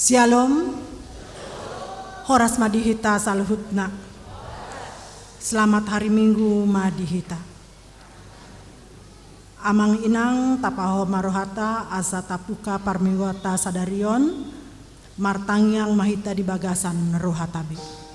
Shalom, horas madihita saluhutna. Selamat hari Minggu madihita. Amang inang tapaho marohata asa tapuka parmiwata sadarion martangyang mahita di bagasan rohatabe.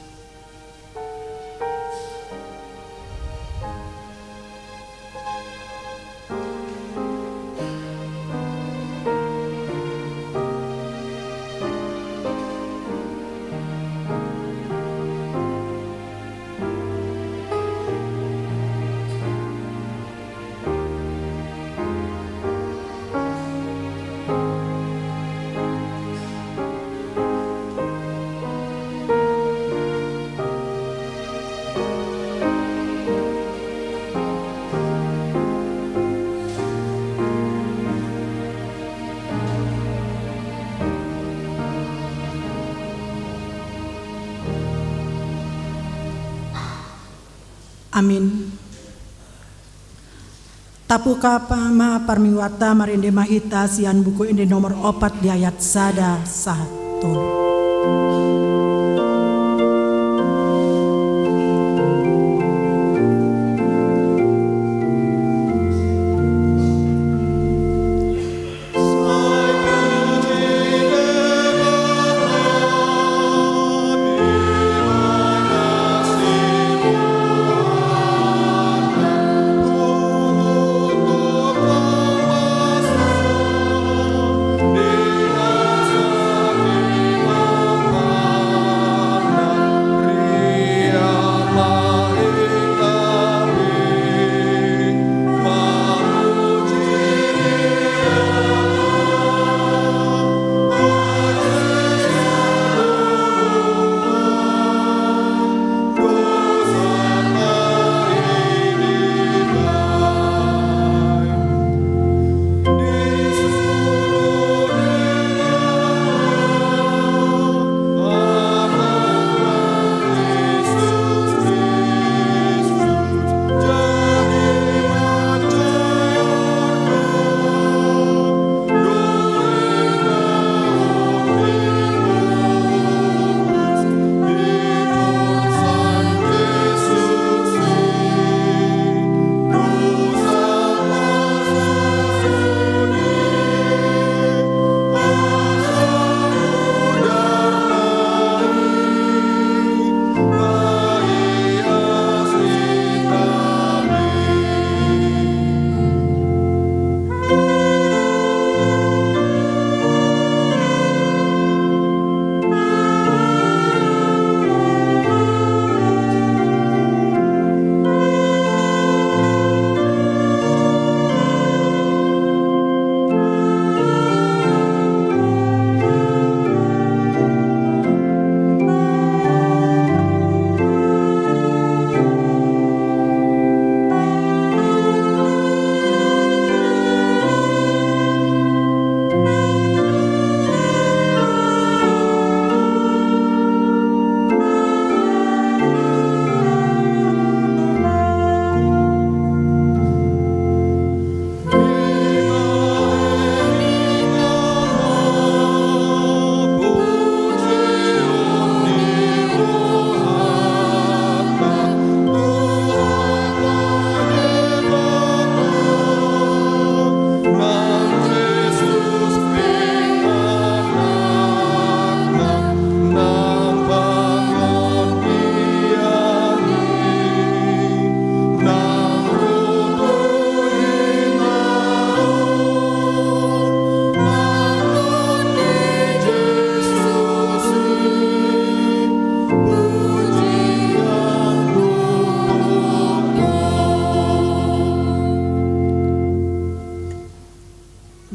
Amin. Tapuka pama parmiwata marinde mahita sian buku ini nomor 4 di ayat sada sahatun.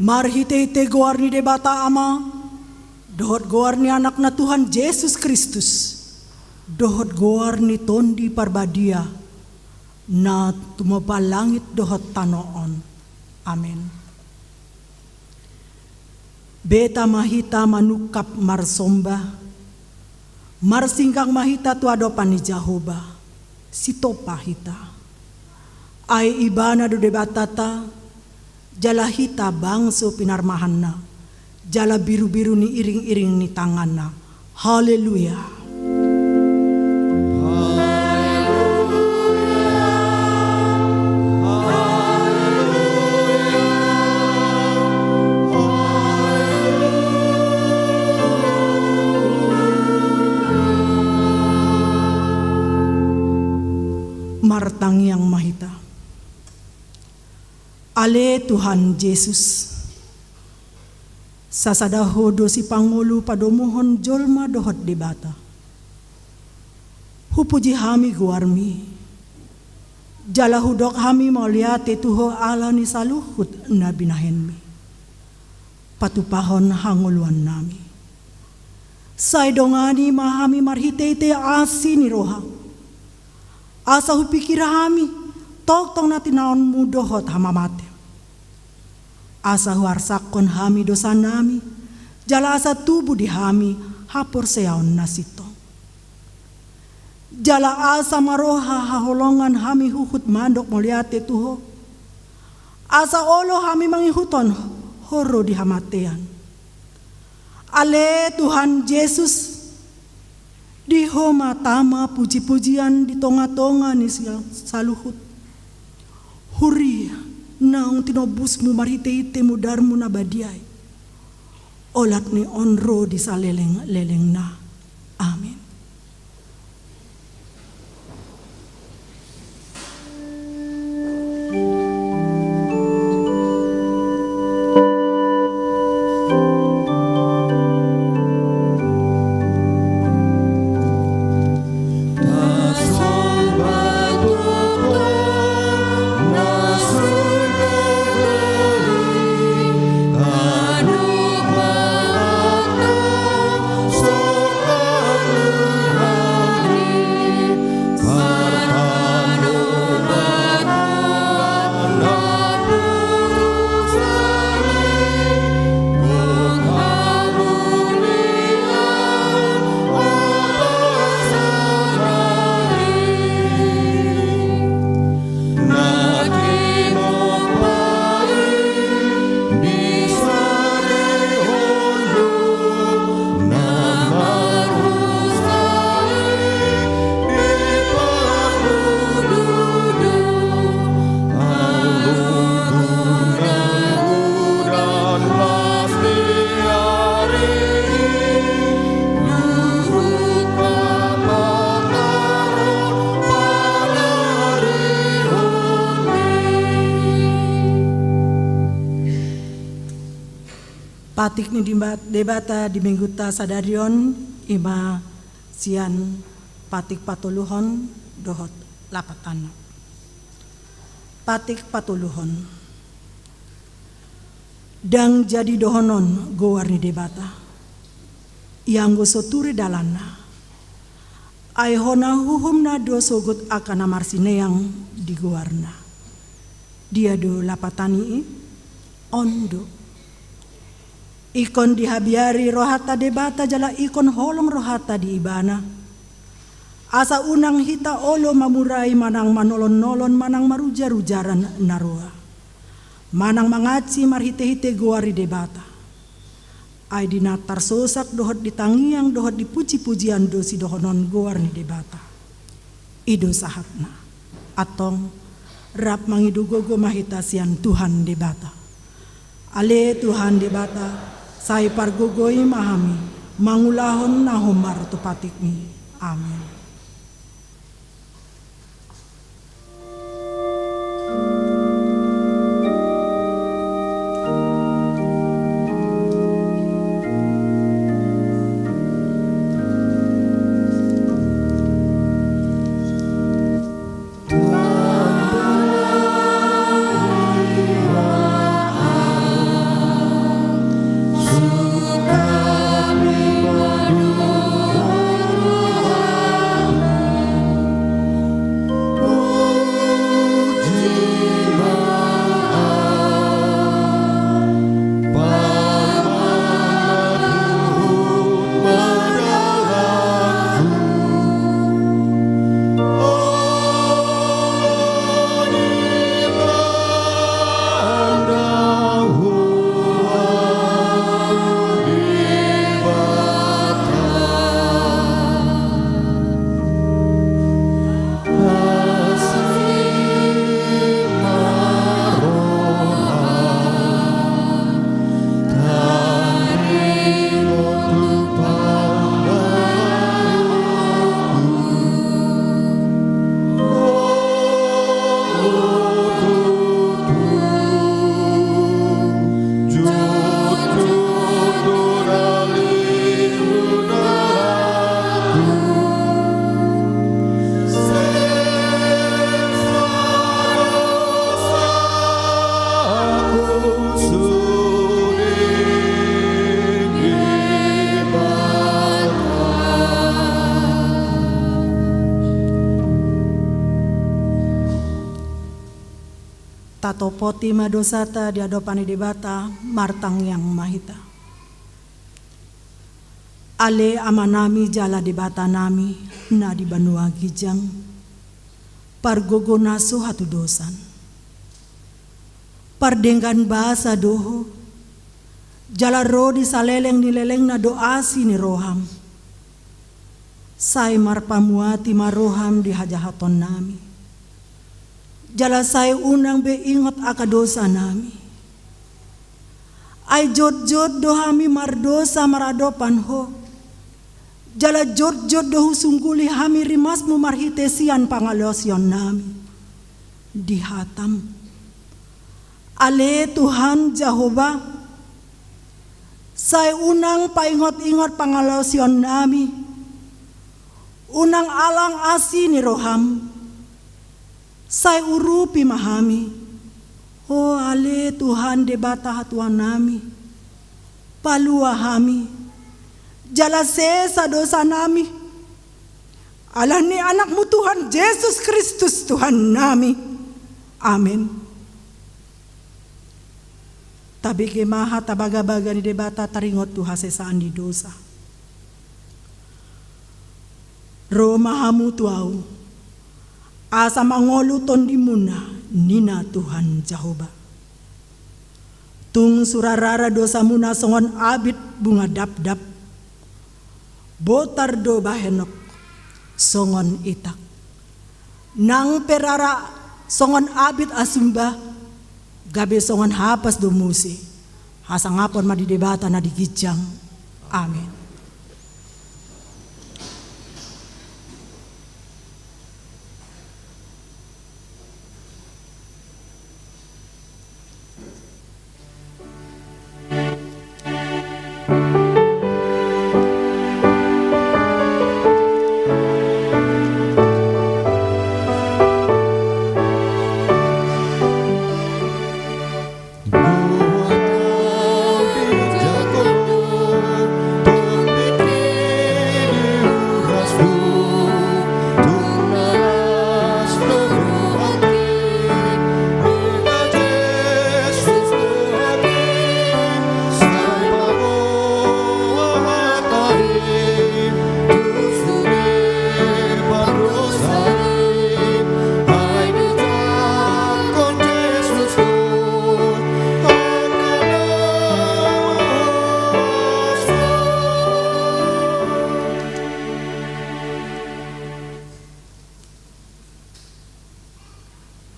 Marhite goarni debata ama, dohot goarni anak na Tuhan Yesus Kristus, dohot goarni tondi parbadia, na tumapalangit dohot tanoon. Amen. Beta mahita manukap marsomba, marsingkang mahita tuadopan ni Jehovah, sitopa hita. Ay ibana do debatata, jalahita bangso pinarmahanna, Jala biru-biru ni iring-iring ni tanganna. Haleluya. Martang yang mahita. Ale Tuhan Yesus. Sasadaho do si Pangulu padomohon jolma dohot debata. Hupuji hami guarmi. Jala hudok hami mauliate tuho ala ni saluhut na binahenmi. Patupahon hanguluan nami. Saidongani mahami marhitete asi ni roha. Asa hupikira hami, tong natin naon mudohot hamamate. Asa huarsakon hami dosa nami, jala asa tubuh di hami, hapor seyaon nasito. Jala asa maroha haholongan hami huhut mandok moliate tuho. Asa olo hami mangihuton horo di hamatean. Ale Tuhan Yesus, di homa tama puji-pujian di tonga-tonga ni saluhut. Huri naung tinobusmu marite-ite mudarmu nabadiay. Olat ni onro di saleleng-leleng na. Amin. Patik ni debata di minggu ta sadarion ima sian patik patuluhon dohot lapatan. Patik patuluhon. Dang jadi dohonon gowarni debata. Yang gosoturi dalana. Aihona huhumna do sogut akan amarsine yang digowarna. Dia do lapatani ondo. Ikon dihabiari rohata debata jala ikon holong rohata di ibana. Asa unang hita olo mamurai manang manolon-nolon manang maruja-rujaran narua. Manang mangaci marhite-hite goari debata. Ay dinatar sosak dohot ditangiang dohot dipuji-pujian dosi dohonon goarni debata. Ido sahatna. Atong rap mangidugogo mahitasian Tuhan debata. Ale Tuhan debata. Sai pargogoi mahami, mangulahon na humar tupatikmi. Amin. tato poti madosata di adopani debata martang yang mahita. Ale amanami jala debata nami na di banua gijang pargogo naso hatu dosan. Pardenggan bahasa doho jala rodi saleleng nileleng na doasi ni roham. Sai marpamuati maroham di hajahaton nami. Jala sai unang be ingot akadosa nami. Ai jod-jod dohami mardosa maradopan ho. Jala jod-jod dohu sungguli hami rimasmu marhitesian pangalosyon nami. Dihatam. Ale Tuhan Jehovah. Sai unang paingot-ingot pangalosyon nami. Unang alang asi ni roham. Sai urupi mahami. Oh ale Tuhan debata hatuan nami. Palua hami. Jala sesa dosa nami. Allah ni anakmu Tuhan Yesus Kristus Tuhan nami. Amin. Tabi kemaha tabaga-baga ni debata taringot tu hasesaan di dosa. Romahamu tuau. Asa mangoluton di muna nina Tuhan Jehovah. Tung surarara dosa muna songon abit bunga dap-dap. Botar do bahenok songon itak. Nang perara songon abit asumba. Gabe songon hapas do musi. Hasangapon madidebata na digijang. Amin.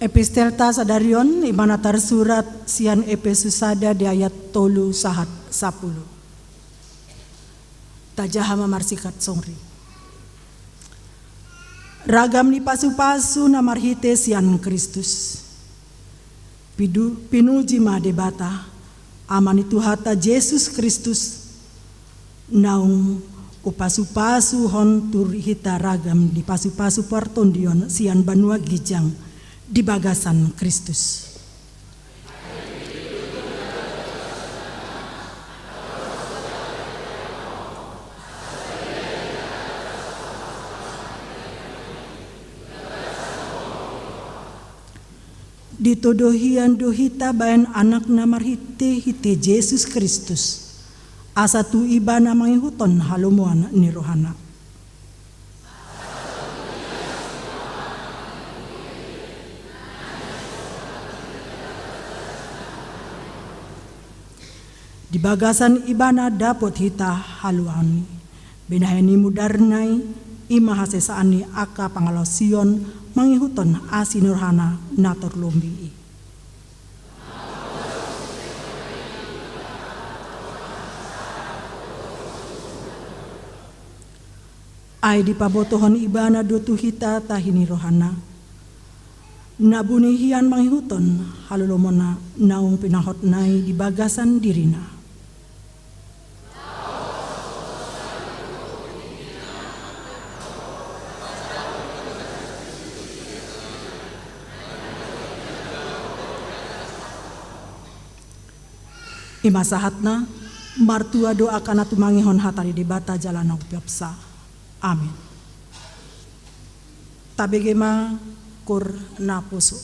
Epistel ta sadarion imana tersurat sian Efesus sada di ayat 3 sahat 10. Tajahama marsikat songri. Ragam ni pasu-pasu na marhite sian Kristus. Pinuji ma debata amani Tuhata Yesus Kristus naung upasu-pasu hon turhita ragam di pasu-pasu partondion sian banua gijang di bagasan Kristus. Ditodohian dohita bayan anak na marhite hite Yesus Kristus. Asa tu iba na mangihuton halumuan ni rohana. Di bagasan ibana dapot hita haluani. Binahani mudarnai ima hasesaani aka pangalosion mangihuton asinurhana nator lumbi. Ay di pabotohon ibana dotu hita tahini rohana. Nabunihian mangihuton halulomona naung pinahot nai di bagasan dirina. Imasahatna martua doa kana tumangihon hatari debata jalana upiapsa. Amin. Tabegema kur napuso.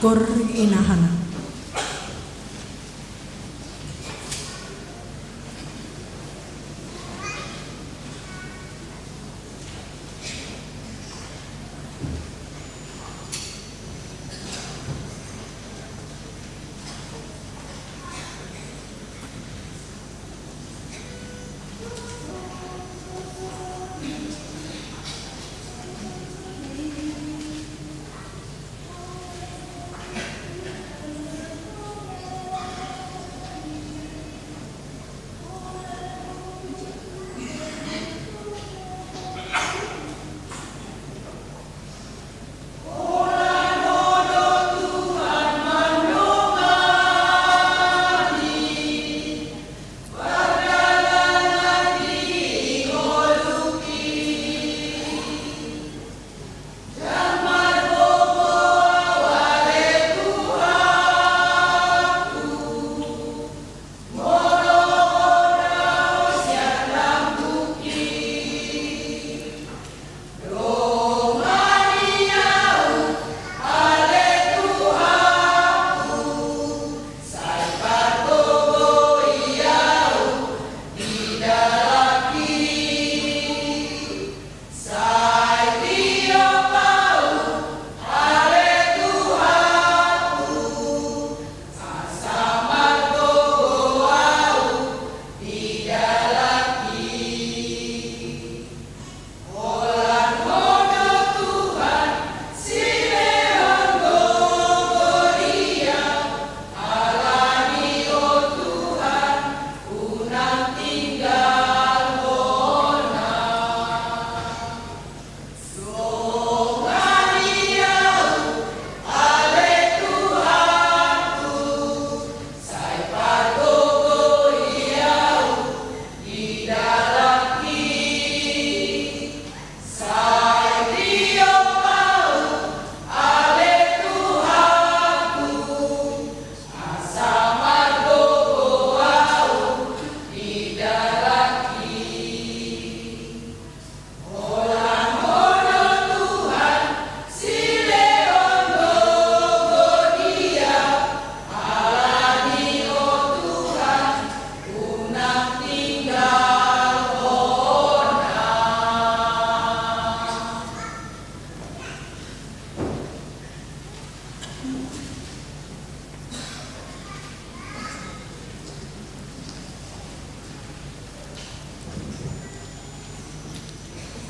Kur inahana.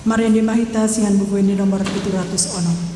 Mari dimahita sihan buku ini nomor 700 ono.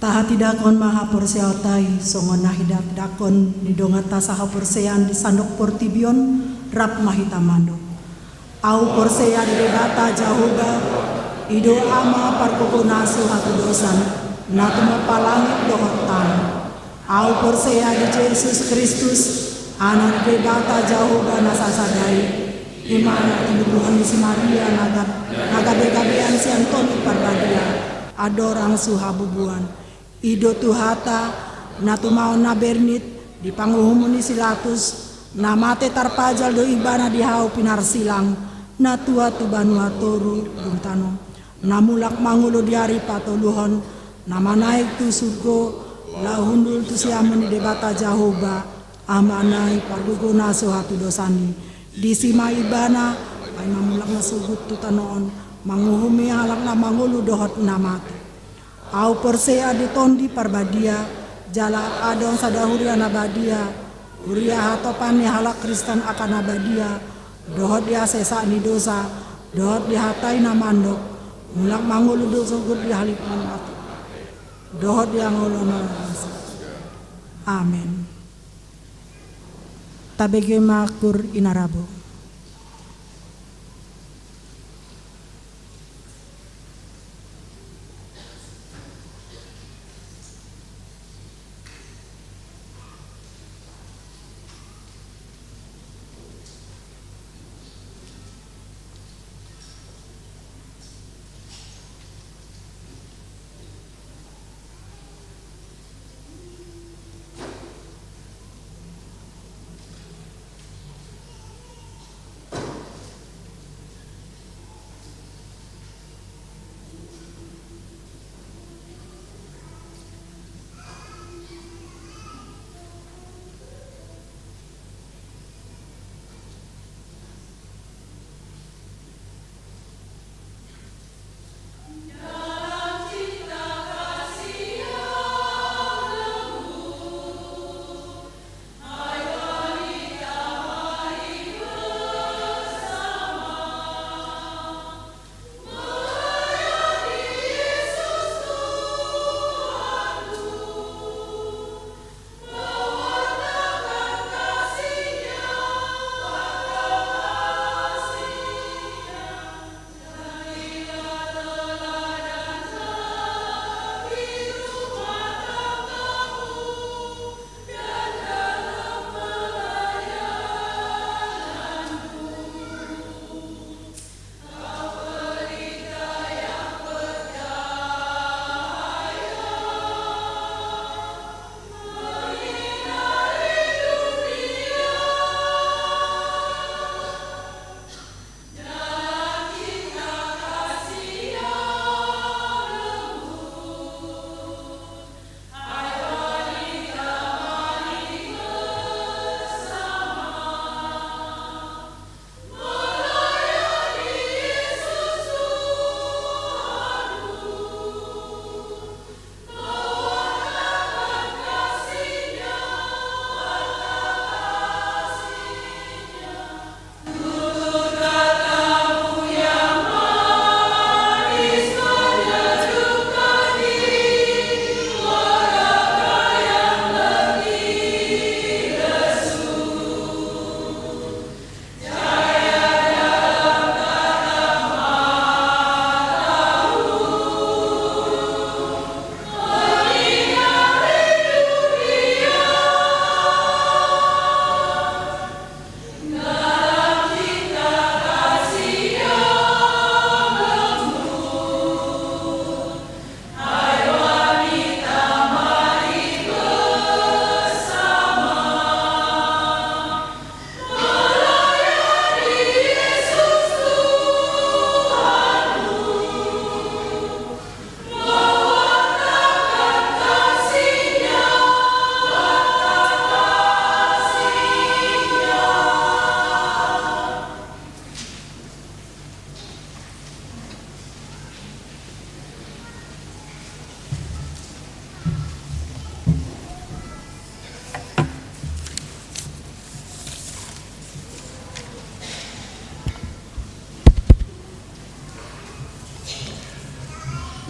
Tahati dakon maha porseotai songon nahidat dakon didongata saha porsean di sandok portibion rap mahita mando. Au porsea di debata jahuba, ido ama parkokonasu hatu dosan, natumo palangit dohotan. Au porsea di Yesus Kristus, anak debata jahuba nasasadai, imana tubuhan di si Maria nagabe-gabean si Antoni parbadia, adorang suhabubuan, ido tuhata, natumao nabernit, di panguhumuni silatus, namate tarpajal do ibana dihau pinar silang, natua tu banua toru dumtano namulak mangulo diari patoluhon nama naik tu surgo la hundul tu siamun di debata jahoba amanai parguguna sohatu dosani di sima ibana ay mamulak na sugut tu tanoon manguhumi halak na mangulu dohot namate au persea di tondi parbadia jala adon sadahuria nabadia huria hatopani halak Kristen akan nabadia dohot dia sesa ni dosa, dohot dihatai namandok, mulak mangulu dosa gur di halipan mati, dohot dia ngulon dosa. Amin. Tabege makur inarabo.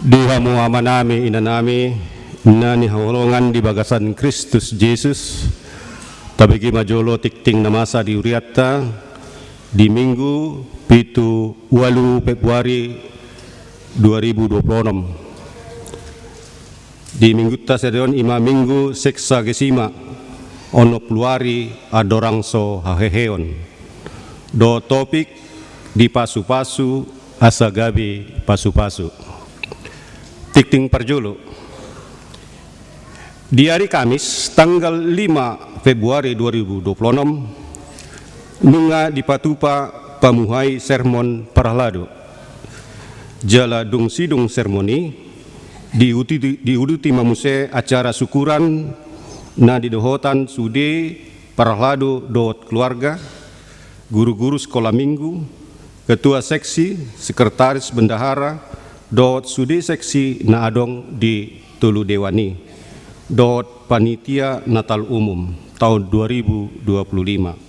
Dihamu amanami inanami nani hawolongan di bagasan Kristus Yesus tabigi majolo tikting namasa di uriatta di Minggu 8 Februari 2026. Di minggu taserion ima minggu seksa gesima ono pluari adorangso haheheon. Do topik di pasu-pasu asagabi pasu-pasu. Tikting perjulu. Di hari Kamis tanggal 5 Februari 2026 nunga di Patupa pamuhai sermon Parahlado. Jala dung sidung sermoni diuduti mamuse acara syukuran na didohotan sude Parahlado dot keluarga, guru-guru sekolah minggu, ketua seksi, sekretaris bendahara dot sude seksi na adong di Tulu Dewani dot panitia Natal umum tahun 2025.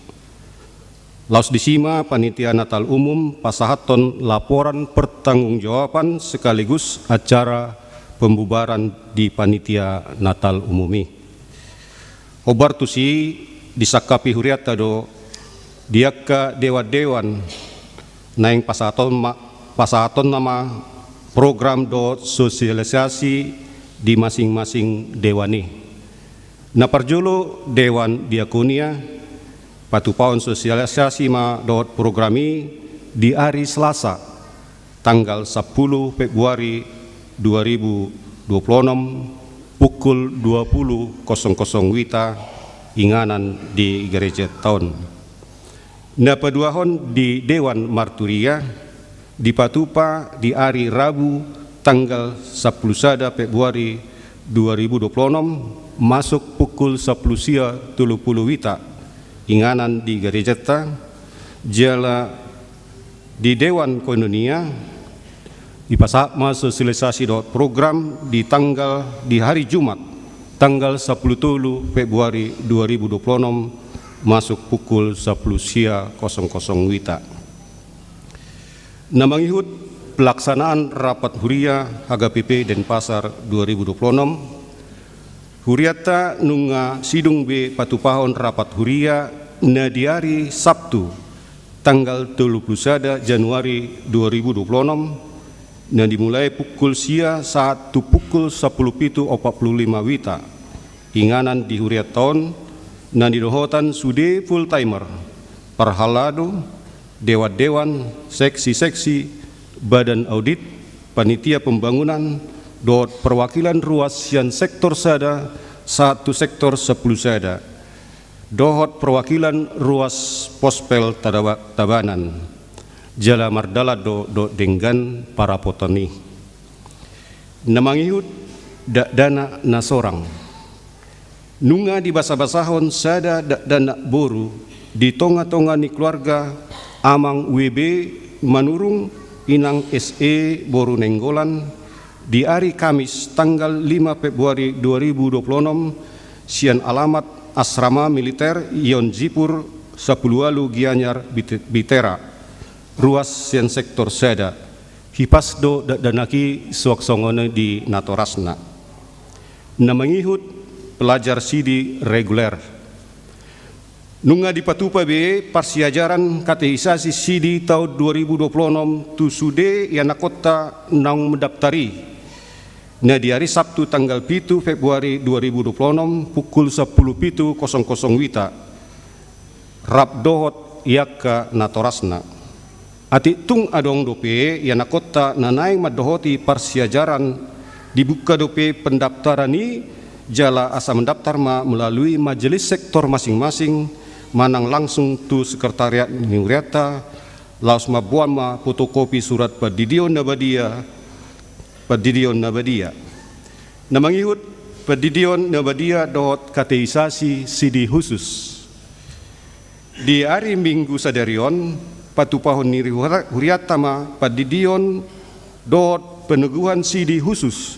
Laos disima panitia Natal umum pasahaton laporan pertanggungjawaban sekaligus acara pembubaran di panitia Natal umumi. Obar tusi disakapi huriata do diaka dewa-dewan naing pasahaton nama program do sosialisasi di masing-masing dewani. Na perjulu dewan diakonia patupaon sosialisasi ma dot programi di hari Selasa tanggal 10 Februari 2026 pukul 20.00 wita inganan di gereja tahun. Na paduahon di Dewan Marturia di Patupa di hari Rabu tanggal 10 Februari 2026 masuk pukul 10.30 wita inganan di gereja jala di Dewan Koinonia di pasakma sosialisasi program di hari Jumat tanggal 10 Februari 2026 masuk pukul 10.00 wita. Na mangihut pelaksanaan rapat huria HGPP Denpasar 2026 huriata nunga sidung B patupahon rapat huria na di hari Sabtu tanggal 31 Januari 2026 dan dimulai pukul sia saat pukul 10.45 wita inganan di huriat tahun dan didohotan sude full timer Parahlado dewan-dewan seksi-seksi badan audit panitia pembangunan dot perwakilan ruas yang sektor sada satu sektor 10 sada dohot perwakilan ruas pospel Tabanan jala mardala do denggan para potani namangihut dana nasorang nunga di basa-basahon sada dana boru di tonga-tonga ni keluarga amang WB manurung inang SE boru nenggolan di hari Kamis tanggal 5 Februari 2026 sian alamat asrama militer Ion Zipur Sapulualu Gianyar Bitera ruas yang sektor sada hipasdo danaki suaksongone di Natorasna namangihut pelajar sidi reguler nunga di Patupa B parsiajaran kateisasi sidi tahun 2026 tu sude yana kota nang mendaftari na di hari Sabtu tanggal 7 Februari 2026 pukul 10.00 wita rap dohot yaka Natorasna ati tung adong dope yana kota nanaing madohoti parsiajaran dibuka dope pendaftaran ni jala asa mendaftar melalui majelis sektor masing-masing manang langsung tu sekretariat Huriata laos mabuan fotokopi surat padidion nabadia namangihut padidion nabadia dot kateisasi sidi khusus di hari Minggu sadarion patupahon niri huriatama padidion dot peneguhan sidi khusus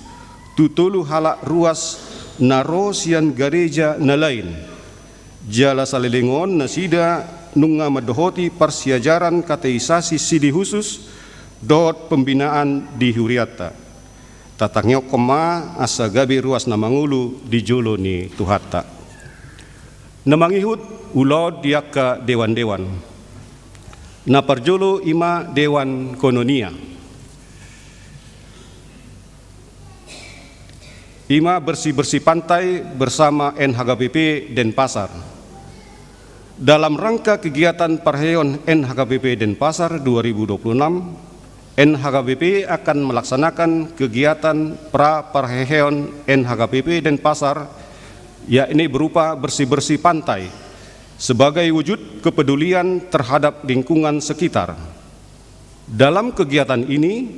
tutulu halak ruas narosian gereja na lain jala salelengon nasida nunga madohoti parsiajaran kateisasi sidi khusus dot pembinaan di huriata tatangnya koma asa gabi ruas namangulu di jolo ni tuhata namangihut ulod diaka dewan-dewan na parjolo ima Dewan Kononia. Ima bersih-bersih pantai bersama NHKBP Denpasar. Dalam rangka kegiatan Parheon NHKBP Denpasar 2026, NHKBP akan melaksanakan kegiatan Parheon NHKBP Denpasar, yakni berupa bersih-bersih pantai sebagai wujud kepedulian terhadap lingkungan sekitar. Dalam kegiatan ini,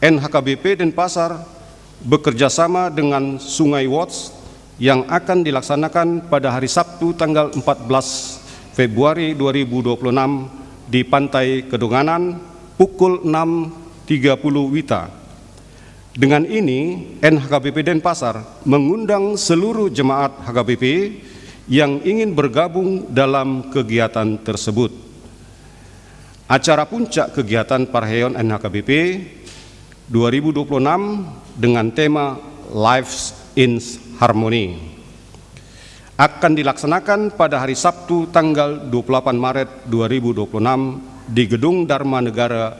NHKBP Denpasar bekerjasama dengan Sungai Watch yang akan dilaksanakan pada hari Sabtu tanggal 14 Februari 2026 di Pantai Kedonganan pukul 6.30 WITA. Dengan ini, NHKBP Denpasar mengundang seluruh jemaat HKBP yang ingin bergabung dalam kegiatan tersebut. Acara puncak kegiatan Parheon NHKBP 2026 dengan tema Lives in Harmony akan dilaksanakan pada hari Sabtu tanggal 28 Maret 2026 di Gedung Dharma Negara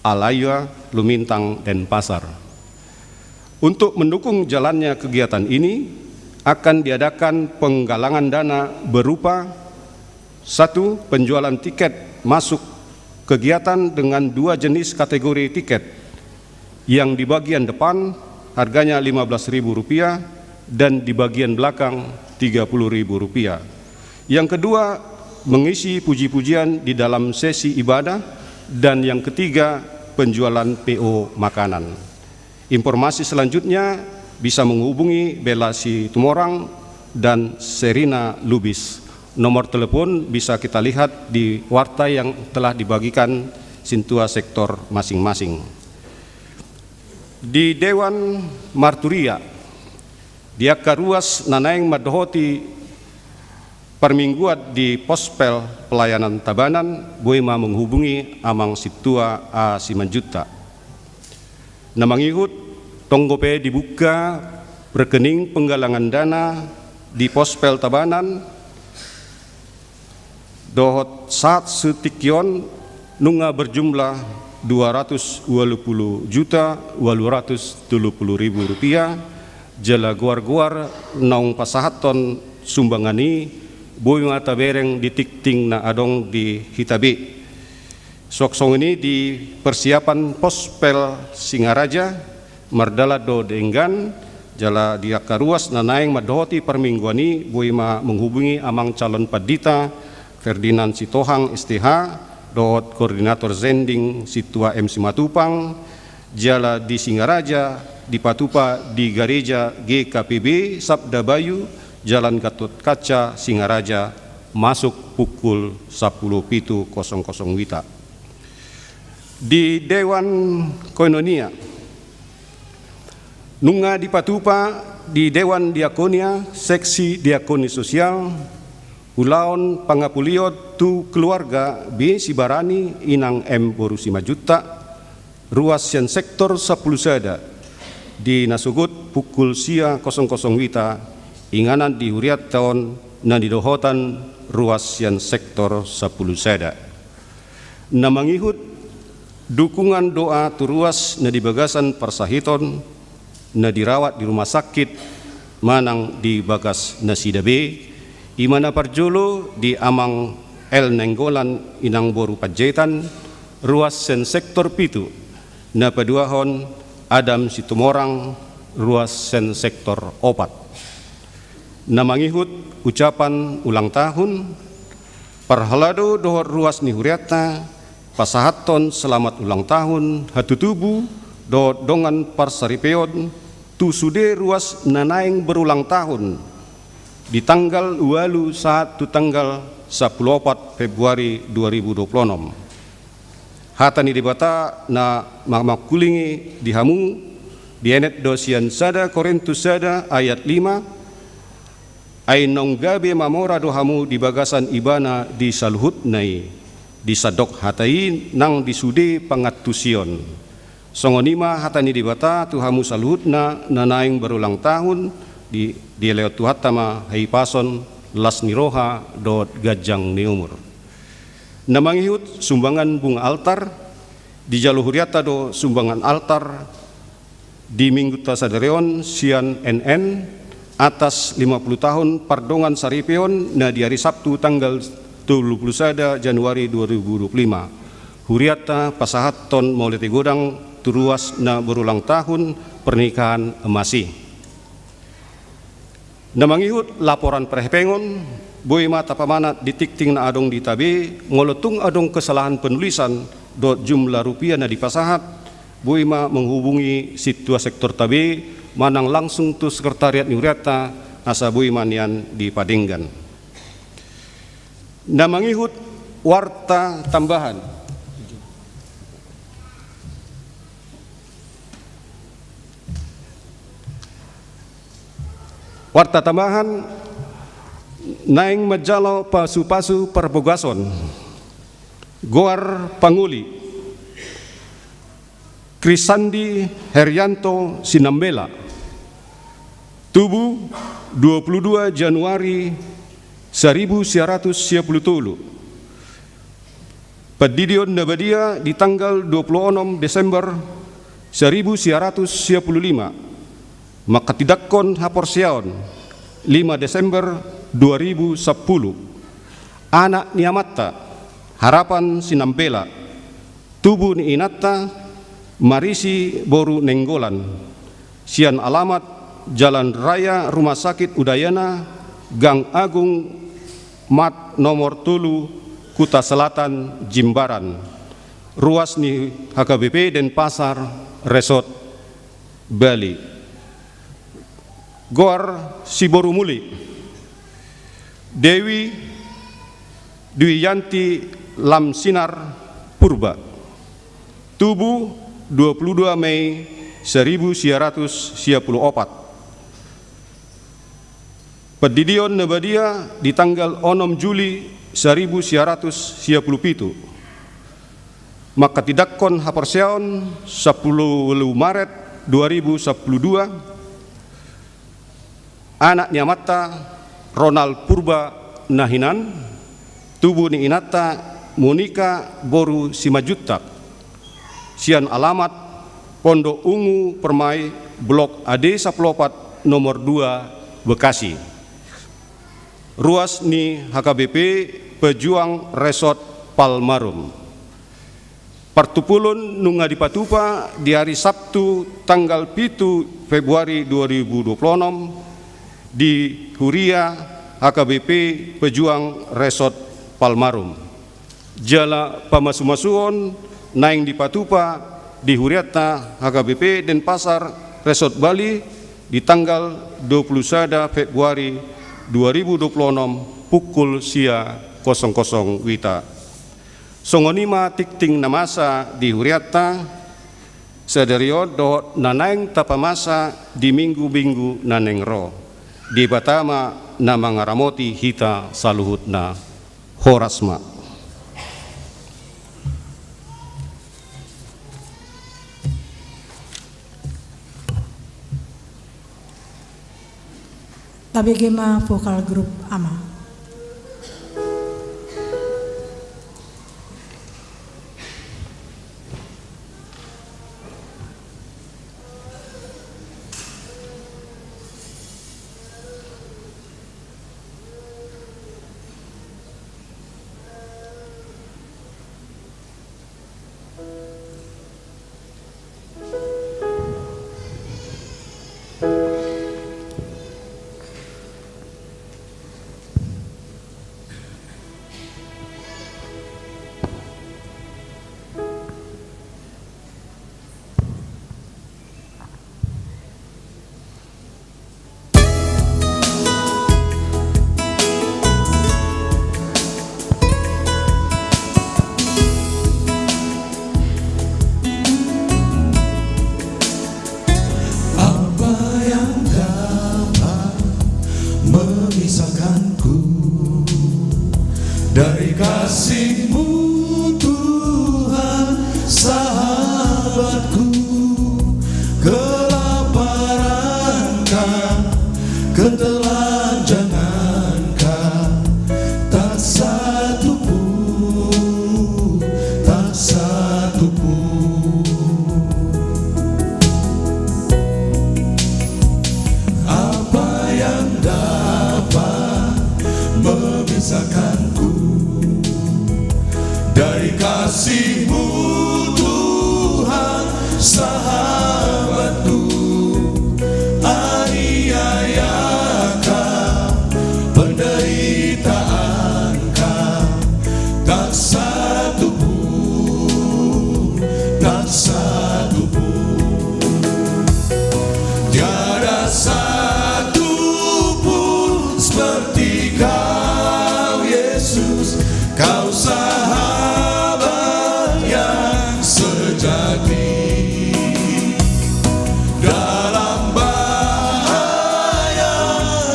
Alaya, Lumintang, Denpasar. Untuk mendukung jalannya kegiatan ini akan diadakan penggalangan dana berupa 1. Penjualan tiket masuk kegiatan dengan 2 jenis kategori tiket, yang di bagian depan harganya Rp15.000 dan di bagian belakang Rp30.000. Yang kedua, mengisi puji-pujian di dalam sesi ibadah, dan yang ketiga, penjualan PO makanan. Informasi selanjutnya bisa menghubungi Bella Situmorang dan Serina Lubis. Nomor telepon bisa kita lihat di warta yang telah dibagikan sintua sektor masing-masing. Di Dewan Marturia, diaka ruas nanaeng madohoti permingguan di Pospel Pelayanan Tabanan, boema menghubungi amang situa a Simanjuta. Namangihut tonggope dibuka rekening penggalangan dana di Pospel Tabanan dohot saat setikyon nunga berjumlah Rp220.830.000 jala guar-guar naung pasahaton sumbangani boy mata bereng ditikting na adong di Hitabe. Soksong ini di persiapan Pospel Singaraja Mardala do Denggan jala diaka ruas nanaeng madohoti permingguani boy ma menghubungi amang calon padita Ferdinand Sitohang STH Dot Koordinator Zending Situa MC Matupang, jala di Singaraja, di Patupa, di Gereja GKPB, Sabda Bayu, Jalan Gatot Kaca, Singaraja, masuk pukul 10.00 WITA. Di Dewan Koinonia, nunga di Patupa, di Dewan Diakonia, Seksi Diakoni Sosial, Ulaon Pangapuliot tu keluarga B Sibarani Inang M Boru Simajuta, ruas yang sektor 10 sada di Nasugut pukul sia 00 WITA, inganan di huriat tahun na didohotan ruas yang sektor 10 sada. Namangihut dukungan doa tu ruas na di bagasan Parsahiton na dirawat di rumah sakit manang di bagas Nasidabe, imana parjolo di amang El Nenggolan Inang Boru Pajetan, ruas sen sektor pitu, na paduahon Adam Situmorang, ruas sen sektor opat. Namangihut ucapan ulang tahun, parhalado dohor ruas ni huriata, pasahaton selamat ulang tahun, hatutubu, do dongan parsaripeon, tu sude ruas nanaeng berulang tahun, di tanggal 21 tanggal 14 Februari 2026. Hatani dibata na mamakulingi dihamu dienet dosian sada Korintus sada ayat 5 ay nonggabe mamora dohamu di bagasan ibana di saluhut nai di sadok hatai nang disude pangatusion. Songonima hatani dibata tuhamu saluhut na nanaing berulang tahun di lewat tuhat tama hai pason las niroha dot gajang ni umur. Namangihut sumbangan bunga altar di Jalo Huriata do sumbangan altar di Minggu Tasadereon sian NN atas 50 tahun pardongan Saripeon na di hari Sabtu tanggal 21 Januari 2025. Huriata pasahaton Mauliti Godang turuas na berulang tahun pernikahan emasi. Namangihut laporan perhepengon boy mata pamana ditikting na adong di tabi ngolotung adong kesalahan penulisan do jumlah rupiah na dipasahat boy ma menghubungi situa sektor tabi manang langsung tu sekretariat ni Huriata asa boy manian di Padinggan. Namangihut warta tambahan naing majalo pasu-pasu perbogason Goar Panguli Krisandi Herianto Sinambela Tubuh 22 Januari 1970 Pedidion Nabadia di tanggal 26 Desember 1975 maka tidakkon haporsiaon 5 Desember 2010 anak niamata Harapan Sinambela tubuh ni Inata Marisi Boru Nenggolan sian alamat Jalan Raya Rumah Sakit Udayana Gang Agung Mat nomor Tulu Kuta Selatan Jimbaran ruas ni HKBP Denpasar Resort Bali. Goar Siboru Muli Dewi Dwiyanti Lamsinar Purba tubuh 22 Mei 1994 Pedidion Nabadia di tanggal 6 Juli 1997 maka tidakkon haporseon 10 Maret 2012 anak niamata Ronald Purba Nahinan tubuh ni Inata Monika Boru Simajutak sian alamat Pondok Ungu Permai Blok AD 14 nomor 2 Bekasi ruas ni HKBP Pejuang Resort Palmarum Partupulun nunga dipatupa di hari Sabtu tanggal 7 Februari 2026 di Huria HKBP Pejuang Resort Palmarum jala pamasumasuon naing dipatupa di Huriata HKBP Denpasar Resort Bali di tanggal 21 Februari 2026 pukul sia 00 wita songonima tikting namasa di Huriata sederio do nanaing tapamasa di minggu-minggu naneng ro di Batama na mangaramoti hita saluhutna horasma. Tabegema Vokal Grup AMA. Dari kasih-Mu Tuhan sahabatku, kelaparan ketelanjangan tak satu pun kasih-Mu Tuhan, sahabatku, aniayakan penderitaan Kau, tak satu pun, tak satu pun, tiada satu pun seperti Kau Yesus, Kau sahabat yang sejati. Dalam bahaya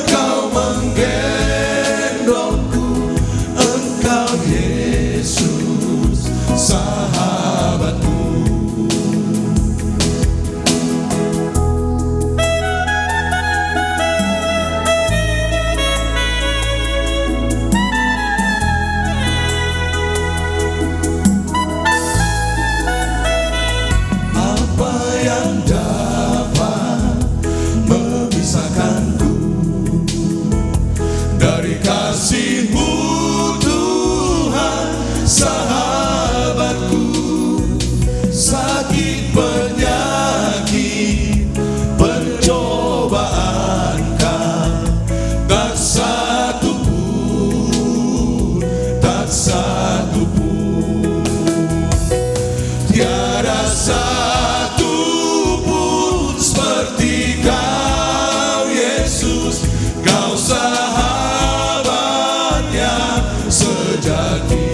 Kau menggendongku, Engkau Yesus sahabatku. Apa yang dapat memisahkanku dari kasih-Mu Tuhan, sahabatku? Sakit, penyakit, pencobaan Kau, tak satu pun, tak satu pun, tiada satu pun seperti Kau Yesus, Kau sahabat yang sejati.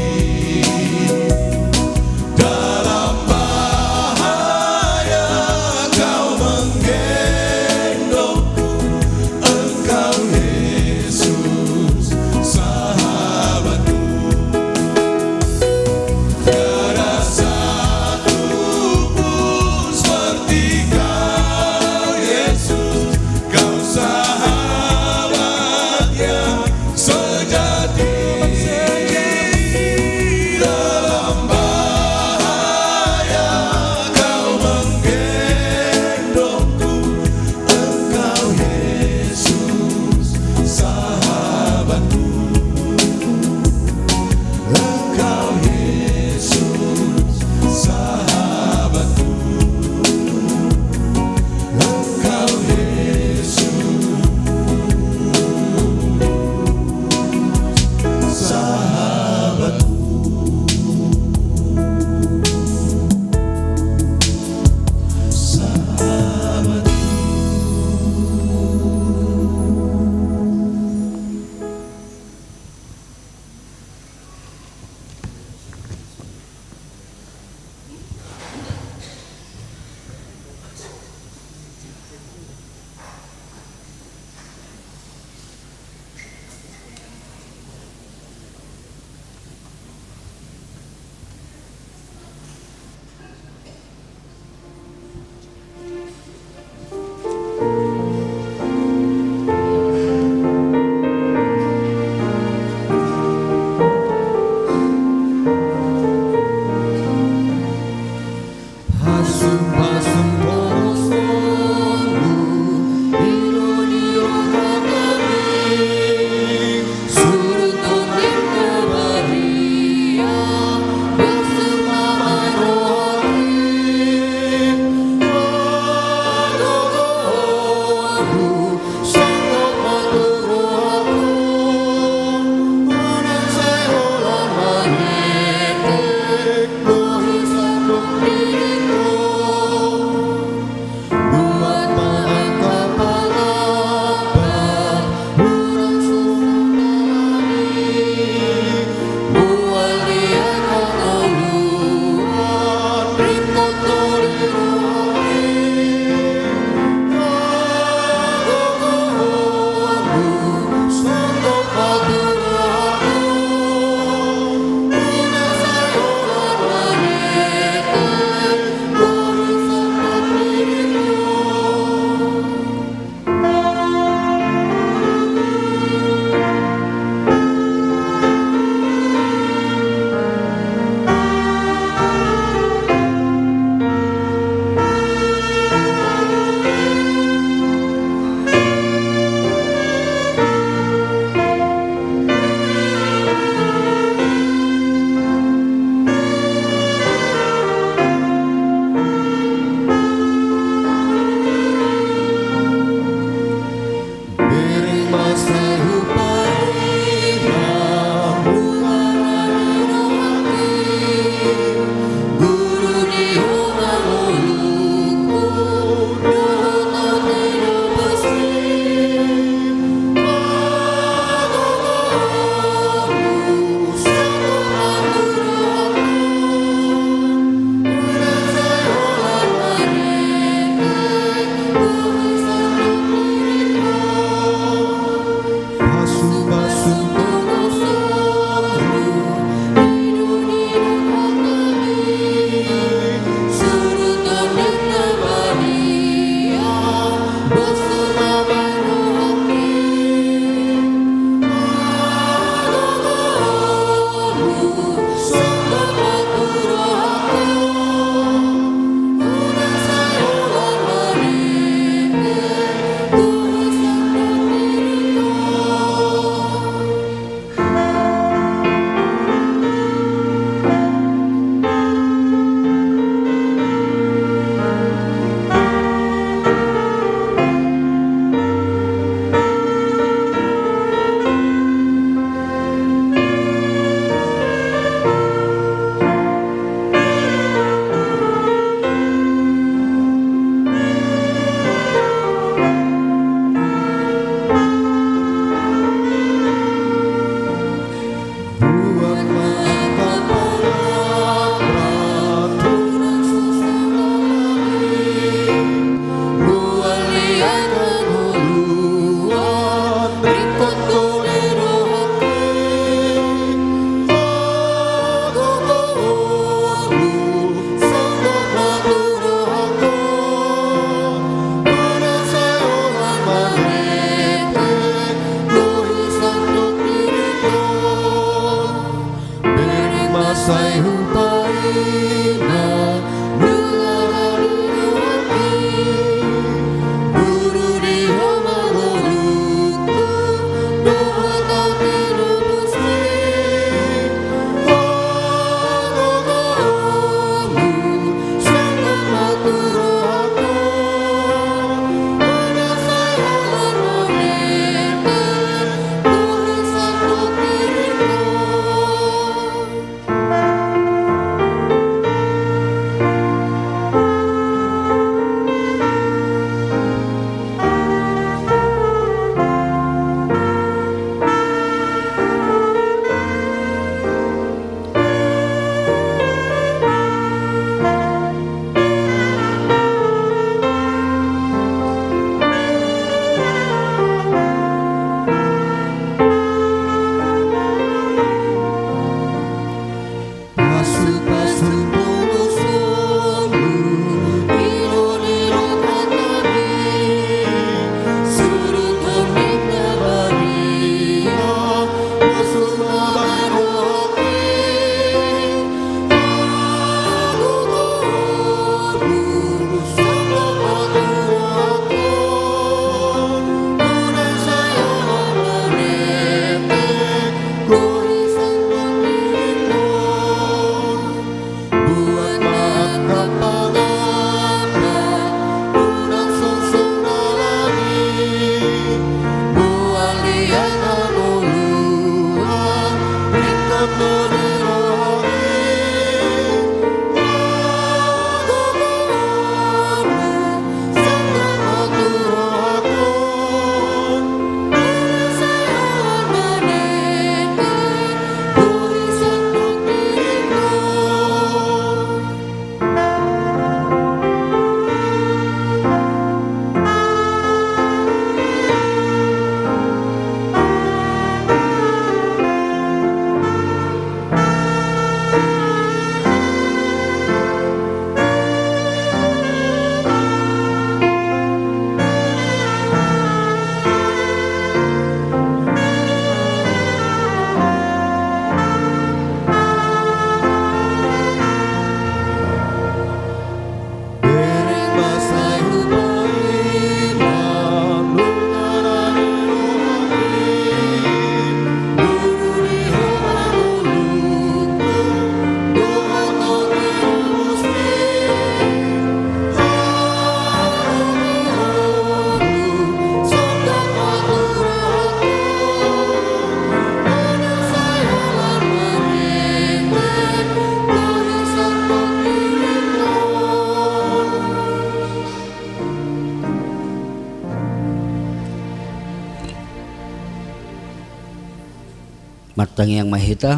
Matang Yang Mahita,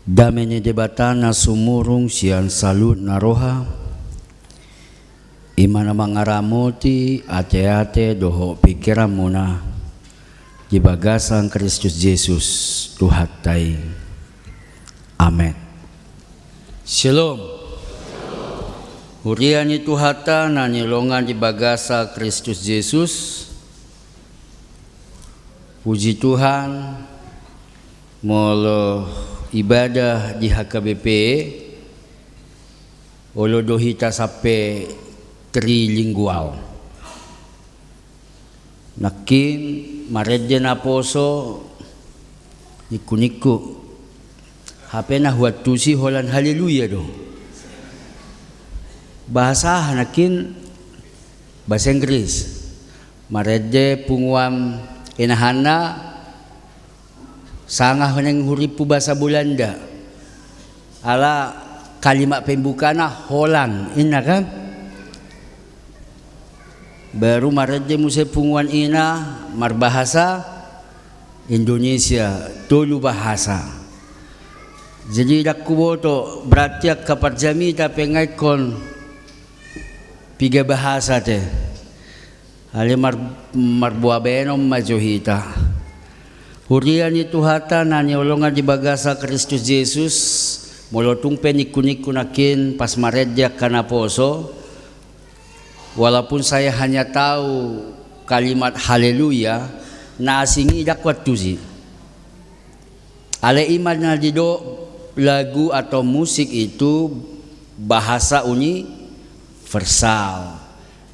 damai debatan na sumurung sian salut na roha, imana mangaramoti ate-ate doho pikiran muna di bagasan Kristus Yesus Tuhatai. Amen. Shalom. Hurian itu hata na nilongan di bagasa Kristus Yesus. Puji Tuhan, molo ibadah di HKBP, olo dohita sampai trilingual. Nakin maredya na poso, niku-niku, hape na huat tusi holan haleluya do. Bahasa nakin bahasa Inggris, maredya punguam inahana sangah neng huripu bahasa Belanda ala kalimat pembukana Holland ina kan baru maradje muse punguan ina marbahasa Indonesia dulu bahasa jadi dak kuboto berarti kaparjami tapi ngaikon piga bahasa teh ale marbuah benom majohita. Hurian itu hata na niolongan di bagasa Kristus Yesus molotung peniku-niku nakin pas maredya kana poso. Walaupun saya hanya tahu kalimat haleluya na asingi dakwat tuzi. Ale iman na dido lagu atau musik itu bahasa universal,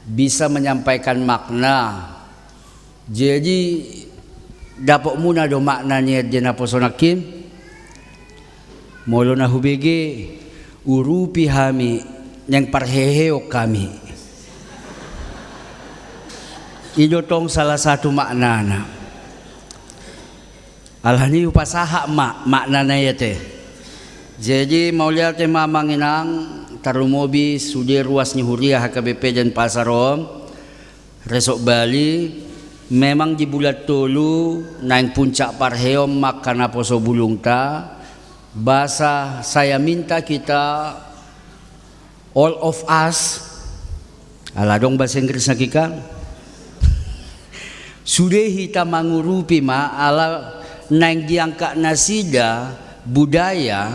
bisa menyampaikan makna. Jadi dapat muna do maknanya di naposonakim. Molo na hubege urupi hami yang parheheo kami. Itu tong salah satu maknana. Alhani upasaha maknana ya teh. Jadi mau lihat teh mamanginang tarumobi sudah ruasnya huriah HKBP dan Pasarom resok Bali. Memang di bulan tolu naing puncak parheom makana poso bulungta. Bahasa saya minta kita all of us, ala dong bahasa Inggris na kika, sudah kita mengurupi ala naing diangkat nasida budaya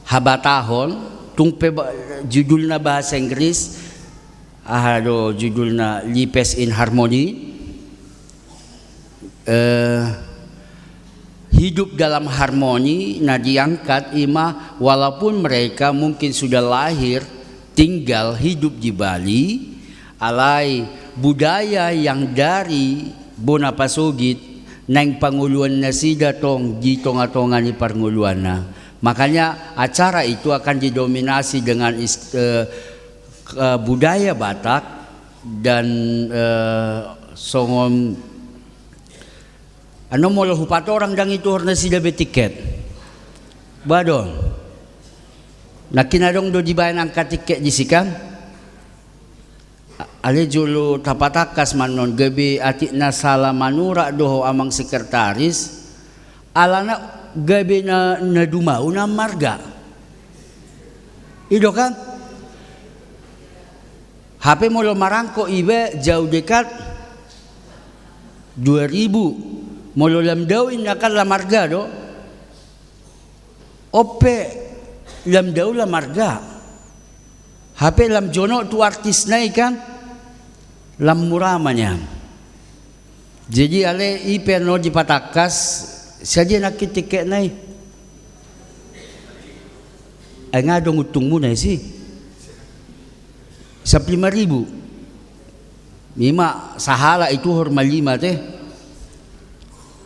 habatahon tungpe judulna bahasa Inggris judulna Lipes in Harmony, hidup dalam harmoni. Nah diangkat ima walaupun mereka mungkin sudah lahir tinggal hidup di Bali, alai budaya yang dari Bonapasogit nang panguluan nasida tong di tonga-tonga ni panguluana. Makanya acara itu akan didominasi dengan budaya Batak dan songon ano mo lo hupat orang dang itu horna sida betiket. Badon. Nakinadong do dibayan angkat tiket jisikan. Ale jolo tapatakas manon gabi atik na sala manura doho amang sekretaris. Alana gabi na dumau na marga. Ido kan? HP mo lo marangko ibe jauh dekat 2000 molo lam daw inakan la marga do ope lam daw la marga HP lam jono tu artis na ikan lam muramanya. Jadi ale iperno di patakas saja nakit tiket nai ay nga dong utong mo na si sa 5,000 mima sahala itu hormalima teh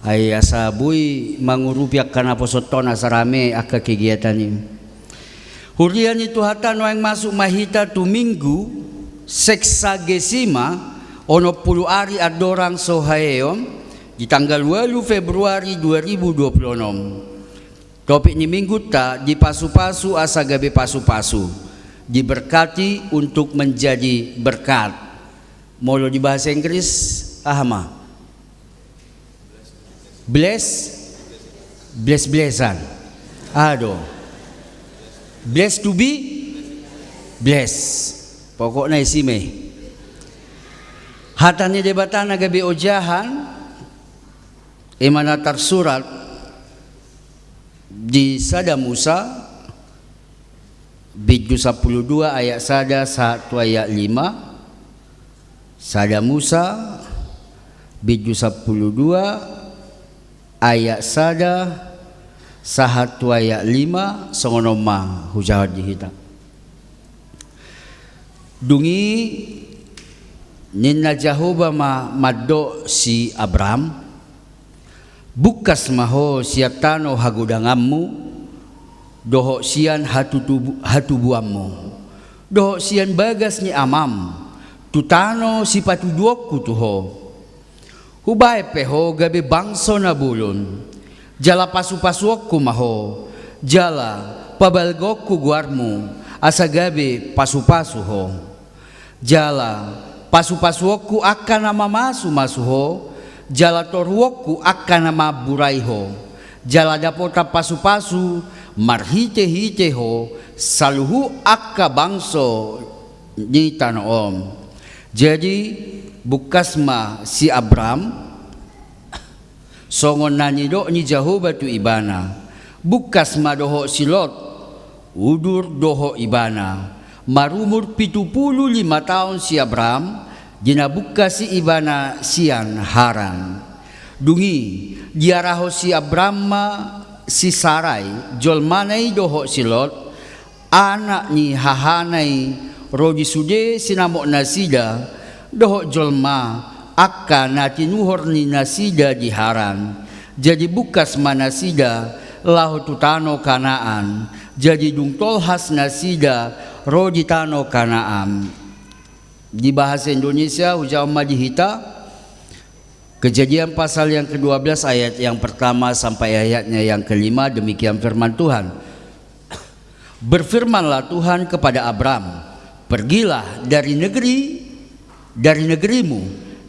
ay asaboy mangurupiak kana posoton asarame aka kegiatan ini. Hurian itu hatan yang masuk mahita tu minggu sexagesima ono puluh ari adorang sohaeom di tanggal 8 Februari 2026. Topik ni minggu ta di pasu-pasu asagabe pasu-pasu diberkati untuk menjadi berkat. Molo di bahasa Inggris ahma blessan. Aduh. Blessed to be blessed. Pokoknya isi me. Hatanya debatan agabi ojahan emana tersurat di Sada Musa bid 12 ayat sada 1 ayat 5. Sada Musa bid 12 ayat sada 1 ayat 5 songonoma hujahad dihita. Dungi ninna Jehovah maddo si Abram bukas maho siatano hagudangammu doho sian hatubuammu doho sian bagas ni amam tutano si patuduokku tuho hubay peho gabi bangso na bulon jala pasu-pasuokku maho jala pabalgokku guarmu asa gabi pasu-pasu ho jala pasu-pasuokku akan nama masu ho jala torwokku akan nama buraiho jala dapota pasu-pasu marhite-hite ho saluhu akka bangso ni tanoom. Jadi bukasma si Abram songon nanido ni Jehovah tu ibana bukasma doho si Lot udur doho ibana marumur 75 tahun si Abram dinabuka si ibana sian haran dungi diaraho si Abram si Sarai jolmanai doho silot anak ni hahanai rodi sude sinamok nasida doho jolma akka natinuhor ni nasida di Haran. Jadi bukas manasida lahu tutano Kanaan. Jadi dungtolhas nasida rodi tano Kanaan. Di bahasa Indonesia hujau madihita Kejadian pasal yang ke-12 ayat yang pertama sampai ayatnya yang ke-5, demikian firman Tuhan. Berfirmanlah Tuhan kepada Abram, pergilah dari negerimu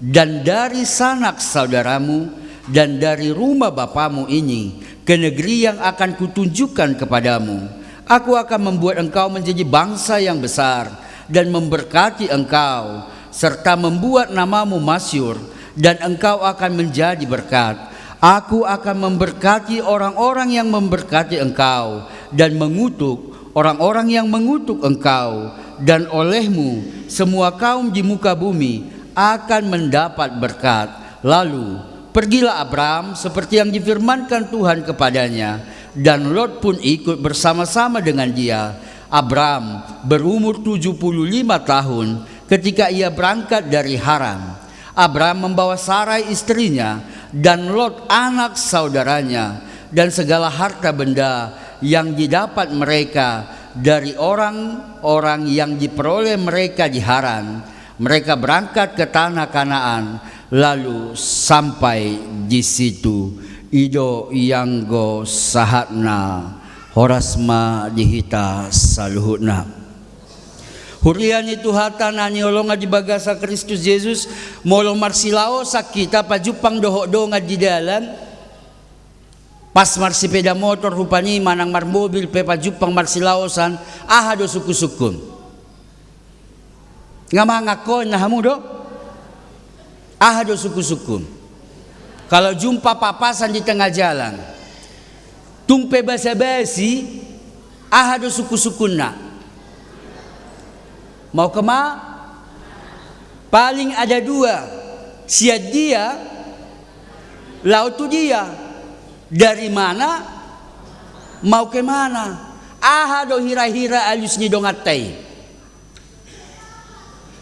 dan dari sanak saudaramu dan dari rumah bapamu ini ke negeri yang akan kutunjukkan kepadamu. Aku akan membuat engkau menjadi bangsa yang besar dan memberkati engkau serta membuat namamu masyhur, dan engkau akan menjadi berkat. Aku akan memberkati orang-orang yang memberkati engkau dan mengutuk orang-orang yang mengutuk engkau, dan olehmu semua kaum di muka bumi akan mendapat berkat. Lalu pergilah Abram seperti yang difirmankan Tuhan kepadanya, dan Lot pun ikut bersama-sama dengan dia. Abram berumur 75 tahun ketika ia berangkat dari Haran. Abram membawa Sarai istrinya dan Lot anak saudaranya dan segala harta benda yang didapat mereka dari orang-orang yang diperoleh mereka di Haran. Mereka berangkat ke tanah Kanaan lalu sampai di situ. Ido yanggo sahatna horasma dihita saluhutna. Hurian itu hatana niolonga di bagasa Kristus Yesus molo marsilao sakita pajupang doho-doho di dalam pas marsipeda motor rupani manang mar mobil pe pajupang marsilaosan ahado suku-sukun ngamangako na hamudo ahado suku-sukun. Kalau jumpa papasan di tengah jalan tung pe basa-basi ahado suku-sukunna. Mau kemana? Paling ada dua. Siat dia, laut tu dia. Dari mana? Mau ke mana? Aha do hira-hira alusnya dongatai.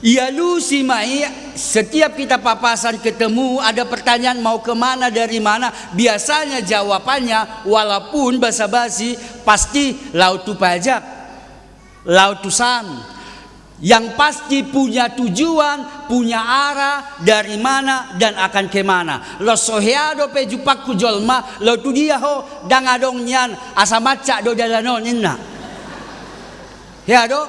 Ya lusi mai, setiap kita papasan ketemu ada pertanyaan mau kemana, dari mana. Biasanya jawabannya walaupun basa-basi pasti laut tu pajak, laut tu sam. Yang pasti punya tujuan, punya arah dari mana dan akan kemana. Lo soheado pe jupaku jolma, lo tu dia ho dangadong nyan asa maca do dalanon inna. Ya do.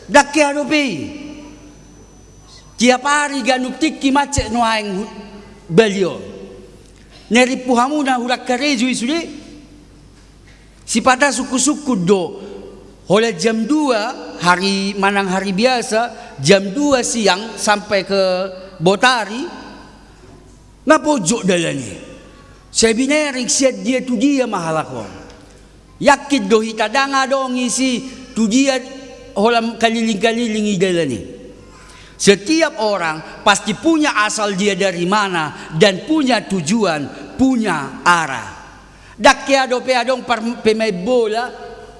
Dakke ado pe. Tiap hari ganuptik ki mace no aeng belio. Neri puhamuna hurak kareju isudi. Si pada suku-suku do. Oleh jam 2 hari manang hari biasa, jam 2 siang sampai ke Botari ngapojok dalanya. Saya binerik siat dia tu dia mahalakon. Yakit do hitadanga dong isi tu dia holam kaliling-kaliling dalanya. Setiap orang pasti punya asal dia dari mana dan punya tujuan, punya arah. Dakya do pe adong pemain bola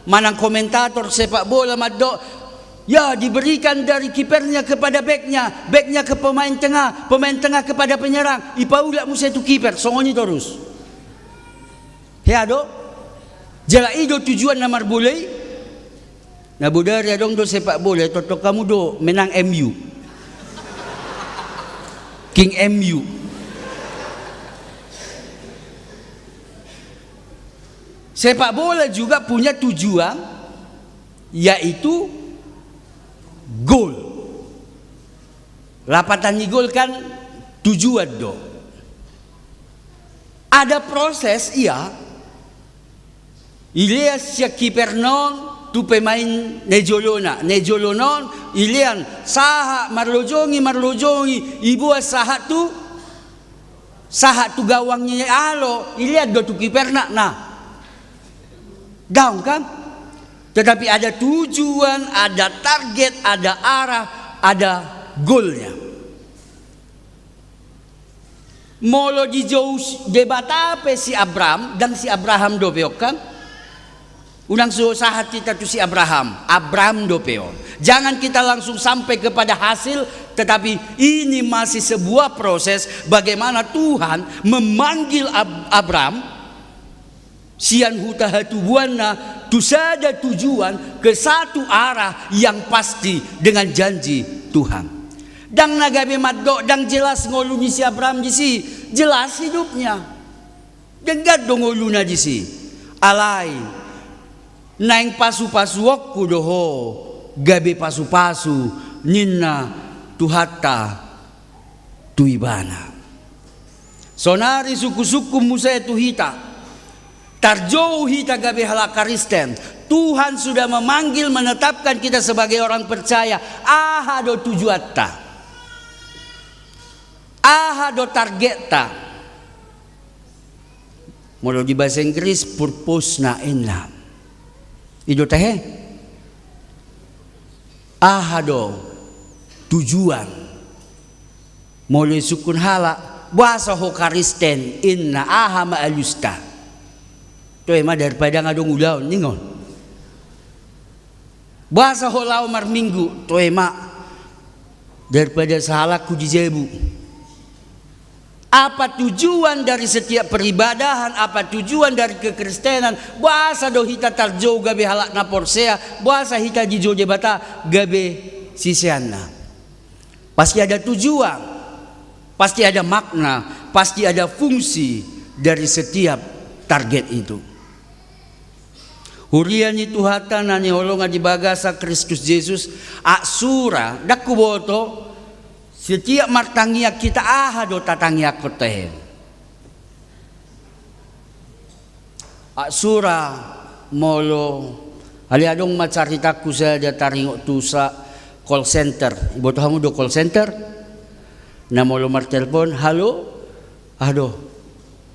manang komentator sepak bola maddo ya diberikan dari kipernya kepada backnya ke pemain tengah kepada penyerang ipaulak musa itu kiper songoni terus ya do jala ido tujuan namar boleh na budari adong do sepak bola toto kamu do menang MU King MU sepak bola juga punya tujuan, yaitu gol. Lapatan ni gol kan tujuan do. Ada proses iya. Ilias si kiper non tu pemain nejolonon ilian saha marlojongi ibu saha tu gawangnya alo ilian do tu kiper nah down kan? Tetapi ada tujuan, ada target, ada arah, ada goalnya. Molo di jauh debatape si Abraham dan si Abraham dopeo kan? Unang susahat kita tu si Abraham dopeo. Jangan kita langsung sampai kepada hasil, tetapi ini masih sebuah proses bagaimana Tuhan memanggil Abraham sian huta hatubuanna tu sada tujuan ke satu arah yang pasti dengan janji Tuhan. Dang nagabe maddo dang jelas ngoluni si Abraham jisi, jelas hidupnya. Dengar dong ngoluna jisi. Alai naing pasu-pasu wakku doho gabe pasu-pasu ninna tuhata tuibana. Sonari suku-suku musa tuhita tarjou hita gabe halaka Kristen. Tuhan sudah memanggil menetapkan kita sebagai orang percaya. Ahado tujuatta, ahado targeta. Molo di bahasa Inggris purpose na inlam. Ido teh ahado tujuan mulai sukun hala bahasa ho Kristen inna aha ma'alusta to ema daripada ngadong ulaw ningon bahasa ho lao mar minggu to ema daripada salah ku dijebu. Apa tujuan dari setiap peribadahan, apa tujuan dari kekristenan? Bahasa do hita tarjo gabe halak na porsea, bahasa hita jijo jebata gabe sisianna. Pasti ada tujuan, pasti ada makna, pasti ada fungsi dari setiap target itu. Huriani Tuhatan nani holonga di bagasa Kristus Yesus aksura dakuboto setiap martangia kita ahado tatangia kote. Aksura molo aliadong macaritaku saja taringok tusa call center. Ibu tahu do call center? Na molo martelpon, halo, aduh,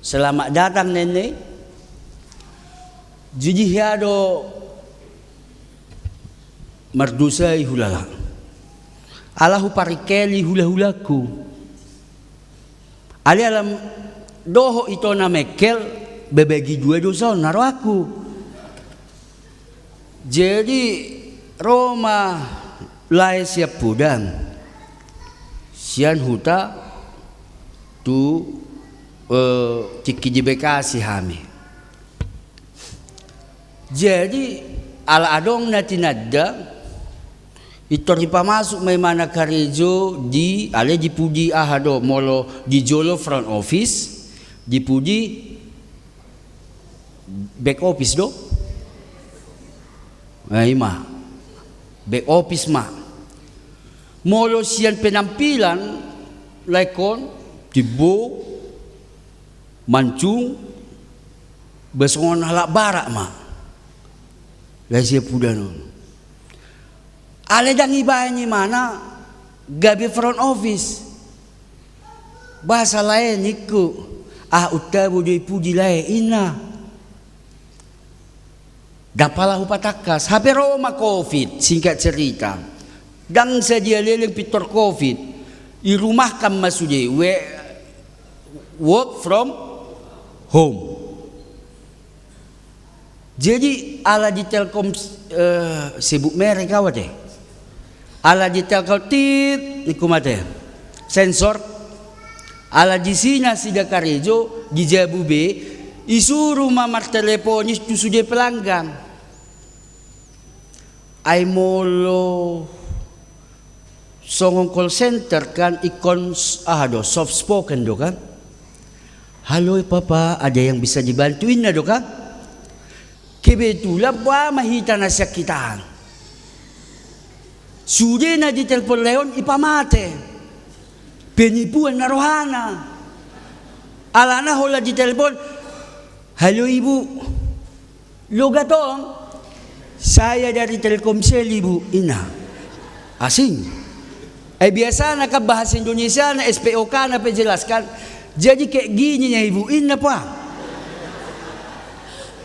selamat datang nenek. Jadi hiado mardusai hulala. Alahu parikeli hula-hulaku. Ali alam doho ito na mekel bebegi dua dosa naro aku. Jadi Roma lai siap pudang. Sian huta tu tiki jibekasi hami. Jadi ala adong natinada itori pamasuk may mana karejo di ale di pudi ahado molo di jolo front office di pudi back office do ay ma back office ma molo siyan penampilan laikon tibo mancung besongon halak barak ma lai siya pudanon. Ale dang ibanya mana gabi front office bahasa lain niku utabu di puji lain ina dapalah upatakas hape Roma COVID singkat cerita dang saja leleng pitor COVID irumahkan masude work from home. Jadi ala di Telkom sibuk mereka wate. Ala di Telkom tit ikumate sensor ala di sina sida karejo di Jabube isuru mamar teleponis tu sudah pelanggan ay molo songong call center kan ikon soft spoken do kan halo papa ada yang bisa dibantuin na do kan kebetulan ba mahita na sakitaan sudah na di telepon leon ipamate penipuan na rohana alana hola di telepon halo ibu logatong saya dari Telkomsel ibu ina asing biasa na ka bahasa Indonesia na SPOK na penjelaskan jadi kayak gini ya ibu ina pa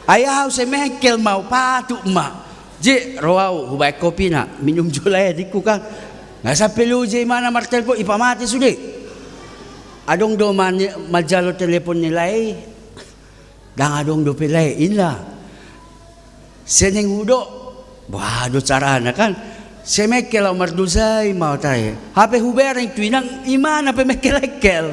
ayaw sa mehkel mau patuk ma je roaw hubay kopi na minum julay di ko ka nasa pelu je mana martel po ipamati sude adong do majalo telepon nilai, dang adong do pilay ina. Seneng udo, wah do carana kan. Semekel au mardusay mau tayo. Hape hubereng tuinang imana pe mekelekel.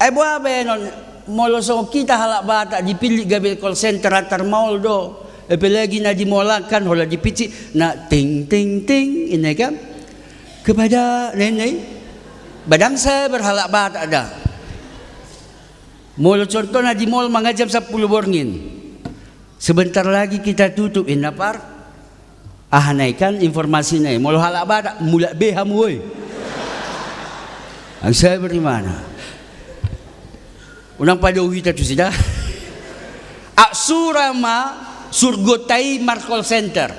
Ay buah benon molosong kita halak bata dipilih gabil call center antar mall do. Apalagi na dimolakan hola dipici na ting ting ting ini kan. Kepada nenek badang saya berhalak bata ada. Molo contoh na di mall mga jam 10 borngin. Sebentar lagi kita tutup inapar. Naikkan informasi na molo halak bata mula beham woy. Ang saya bagaimana? Unang paduhi ta tu sida. Surama surgotai markol center.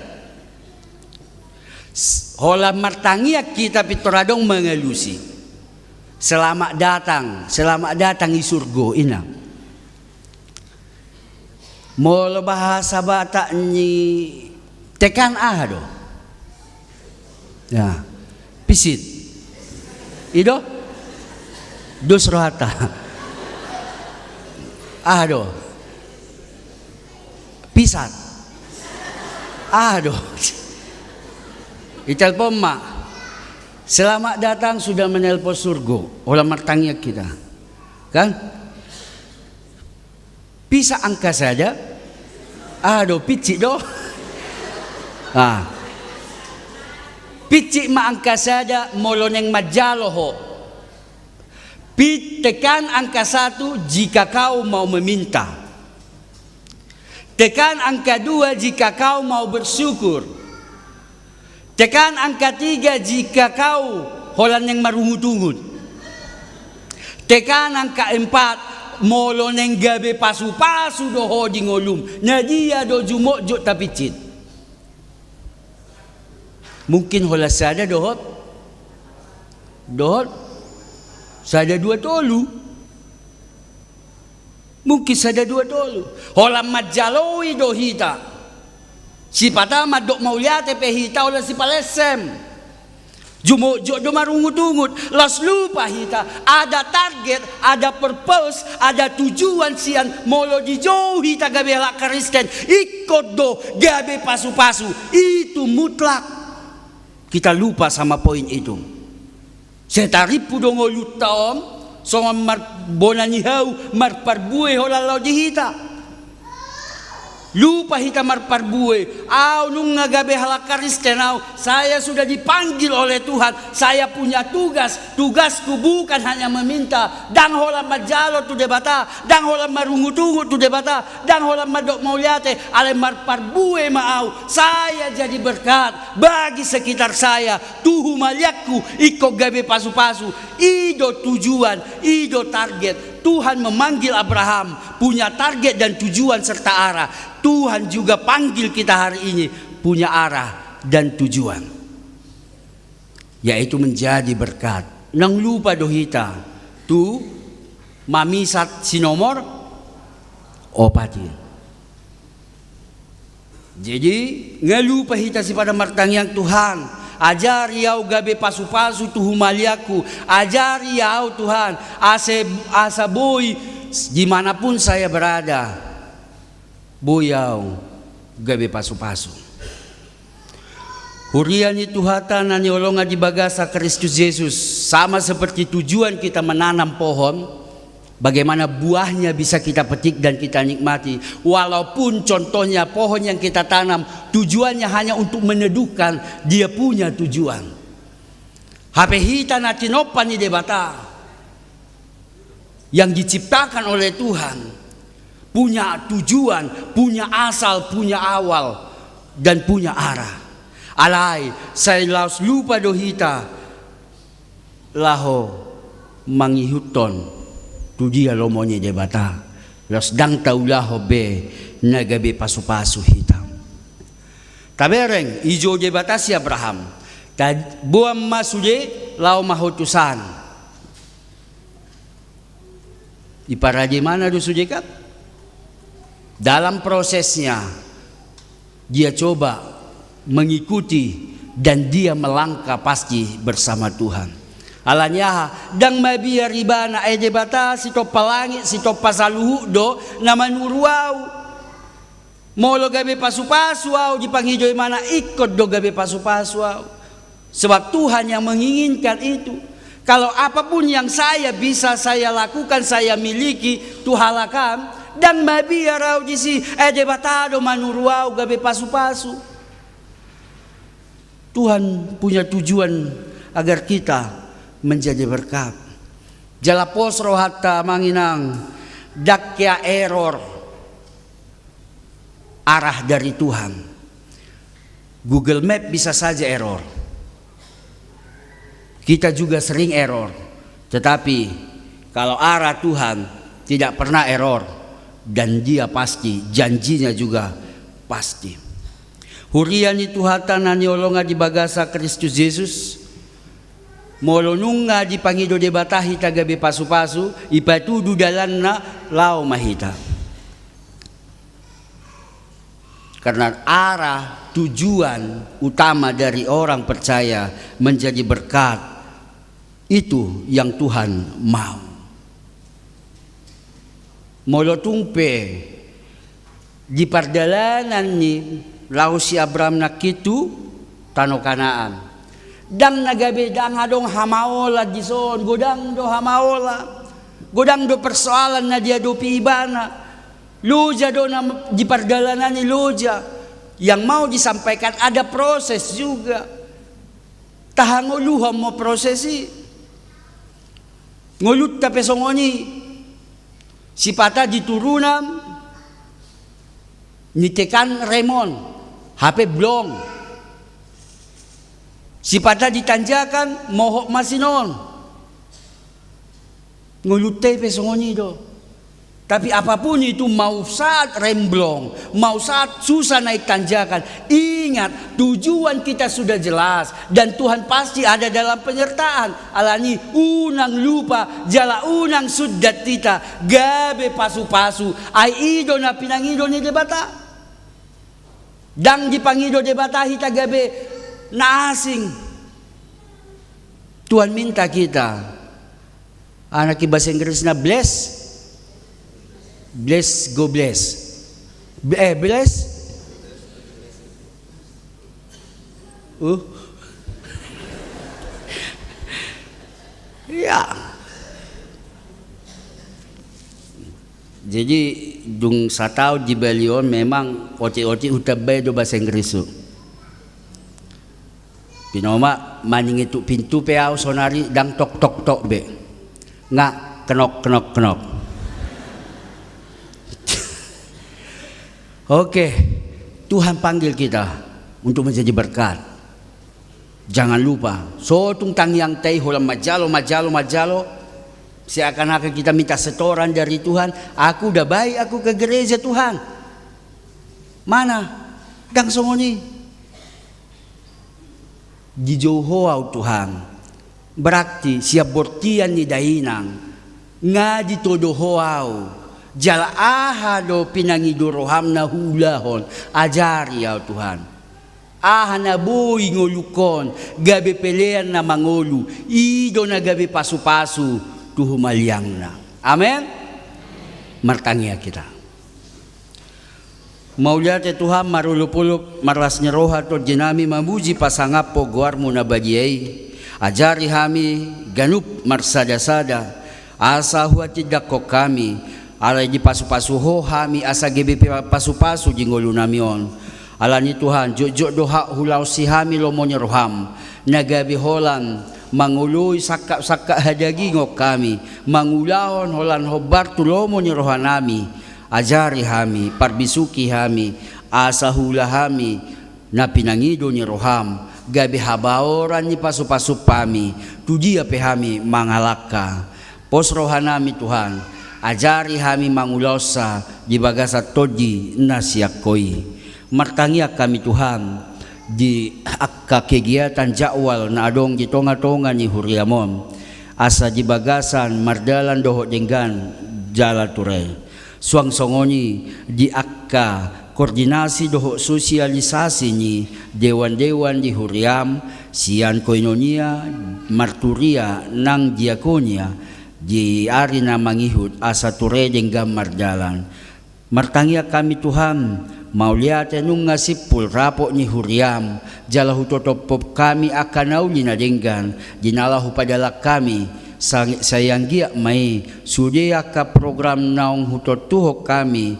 Hola martangiak kita pitoradong mengelusi. Selamat datang di surgo ina. Molo bahasa bata ni tekan do. Ya. Pisit. Ido. Dos rohata. Do. Pisat. Do. Itelpon mak. Selamat datang sudah menelpon surgo. Olah martangnya kita. Kan? Bisa angka saja. Do picik do. Picik ma angka saja moloneng majaloho. Tekan angka 1 jika kau mau meminta. Tekan angka 2 jika kau mau bersyukur. Tekan angka 3 jika kau holan yang marungut-ungut. Tekan angka 4 moloneng gabe pasu-pasu doho di ngolum. Nadia do jumok jok tapicit. Mungkin hola sada dohot sada 2 tolu. Mungkin sada 2 tolu. Hola majaloi dohita. Si patama dok mauliate pehita hola si palesem. Jumuk do marungut-ungut. Las lupa hita. Ada target, ada purpose, ada tujuan sian molo dijauh hita gabe halak Kristen. Ikut do gabe pasu-pasu. Itu mutlak. Kita lupa sama poin itu. Setaripu dong luta om, songa mar bonani hau mar parbue hola lau dihita. Lupa hita mar parbue. Nung ngagabe halak Kristen saya sudah dipanggil oleh Tuhan. Saya punya tugas. Tugasku bukan hanya meminta. Dang hola majalo tu debata. Dang hola marungut-ungut tu debata. Dang hola madok mauliate. Ale mar parbue mau. Saya jadi berkat bagi sekitar saya. Tuhu maliakku iko gabe pasu-pasu. Ido tujuan, ido target. Tuhan memanggil Abraham punya target dan tujuan serta arah. Tuhan juga panggil kita hari ini punya arah dan tujuan, yaitu menjadi berkat. Nang lupa dohita tu mamisat sinomor opati. Jadi ngelupa hita si pada martangiang Tuhan. Ajari yau gabe pasu-pasu tu humaliaku. Ajari yau Tuhan. Asa boy dimanapun saya berada. Boy yau gabe pasu-pasu. Huriani Tuhatan nani olonga di bagasa Kristus Yesus. Sama seperti tujuan kita menanam pohon. Bagaimana buahnya bisa kita petik dan kita nikmati. Walaupun contohnya pohon yang kita tanam tujuannya hanya untuk meneduhkan, dia punya tujuan. Hape hita na tinopan ni debata yang diciptakan oleh Tuhan punya tujuan, punya asal, punya awal dan punya arah. Alai saya laus lupa dohita laho mangihuton tu dia lomonye debata los dang taulah be nagabe pasu-pasu hitam tabereng ijo debata si Abraham tad buam masude lau mahutusan iparaje mana do sujekat dalam prosesnya dia coba mengikuti dan dia melangkah pasti bersama Tuhan. Alanya dang mabiya ribana ay debata si to palangi si to pasaluhu do na manuruaw. Molo gabi pasu-pasu aw di panghijoy mana ikot do gabi pasu-pasu aw. Sebab Tuhan yang menginginkan itu. Kalau apapun yang saya bisa saya lakukan, saya miliki, tuhalakan dan mabiya raw di si debata do manuruaw gabi pasu-pasu. Tuhan punya tujuan agar kita menjadi berkat. Jalapos rohata manginang dakya error arah dari Tuhan. Google Map bisa saja error. Kita juga sering error. Tetapi kalau arah Tuhan tidak pernah error dan dia pasti, janjinya juga pasti. Hurian itu hatan naniolonga di bagasa Kristus Yesus. Molonunga di pangido de batahi tagabe pasu-pasu ipatudu dalanna lao mahita. Karena arah tujuan utama dari orang percaya menjadi berkat itu yang Tuhan mau. Molotungpe di pardalanan ni lau si Abraham nakitu tano Kanaan. Dang nagabe dang adong hamaola dison godang do hamaola godang do persoalan na dia do piibana loja do na di pardalanan ni loja yang mau disampaikan ada proses juga tahangoluham mo prosesi ngolut ta pesongoni sipata diturunam nitekan remon HP blong si pada ditanjakan mohok masinon ngulute pesongoni do. Tapi apapun itu mau saat remblong, mau saat susah naik tanjakan, ingat tujuan kita sudah jelas dan Tuhan pasti ada dalam penyertaan. Alani unang lupa jala unang sudat tita gabe pasu-pasu ai ido na pinangido ni debata dang dipangido debata hita gabe na asing. Tuhan minta kita anak bahasa Inggris na bless go bless bless ya jadi dung satau di Balion memang oti-oti utabay do bahasa Inggris pinoma maning itu pintu peau sonari dang tok tok tok be nga kenok kenok kenok. Oke, Tuhan panggil kita untuk menjadi berkat. Jangan lupa, sotung tang yang tei holam majalo seakan-akan kita minta setoran dari Tuhan. Aku udah baik, aku ke gereja Tuhan. Mana? Dang songoni di Johor Tuhan. Berarti siap bortian ni dainang nga di todohoau jala aha do pinangido roham na hulahon ajari ya Tuhan. Aha na boy ngolukon gabi pelean na mangolu ido na gabi pasu-pasu tuhumaliang na. Amen. Martangya kita. Mauliat Tuhan marulupulup marlasnya roha to jenami mamuji pasangap po guarmu na bagiay. Ajari hami ganup marsada-sada asa huati dako kami alay di pasu-pasuho hami asa GBP pasu-pasu jingolu namion alani Tuhan jojo doha hulaw si hami lomonya roham nagabi holan manguloy sakka hadagi ngok kami mangulahon holan hobar tulomonya rohanami ajari hami parbisuki hami asa hula hami na pinangido ni roham gabi habaoran ni pasu-pasu pami tudia pehami mangalaka pos rohanami Tuhan ajari hami mangulosa di bagasa todi nasiakoi martangia kami Tuhan di akka kegiatan jakwal na adong di tonga-tonga ni huriamon asa di bagasan mardalan doho denggan jala turai suang songoni di akka koordinasi doho sosialisasi ni dewan-dewan di Huriam, sian koinonia, marturia nang diakonia, di ari na mangihut asa ture denggam mardalan. Martangia kami Tuhan, mauliate nung ngasipul rapo ni Huriam, jalahu totopop kami akan nauli na denggan, dinalahu padalak kami, sayang giak mai, sudi aka program naung hutotuhok kami,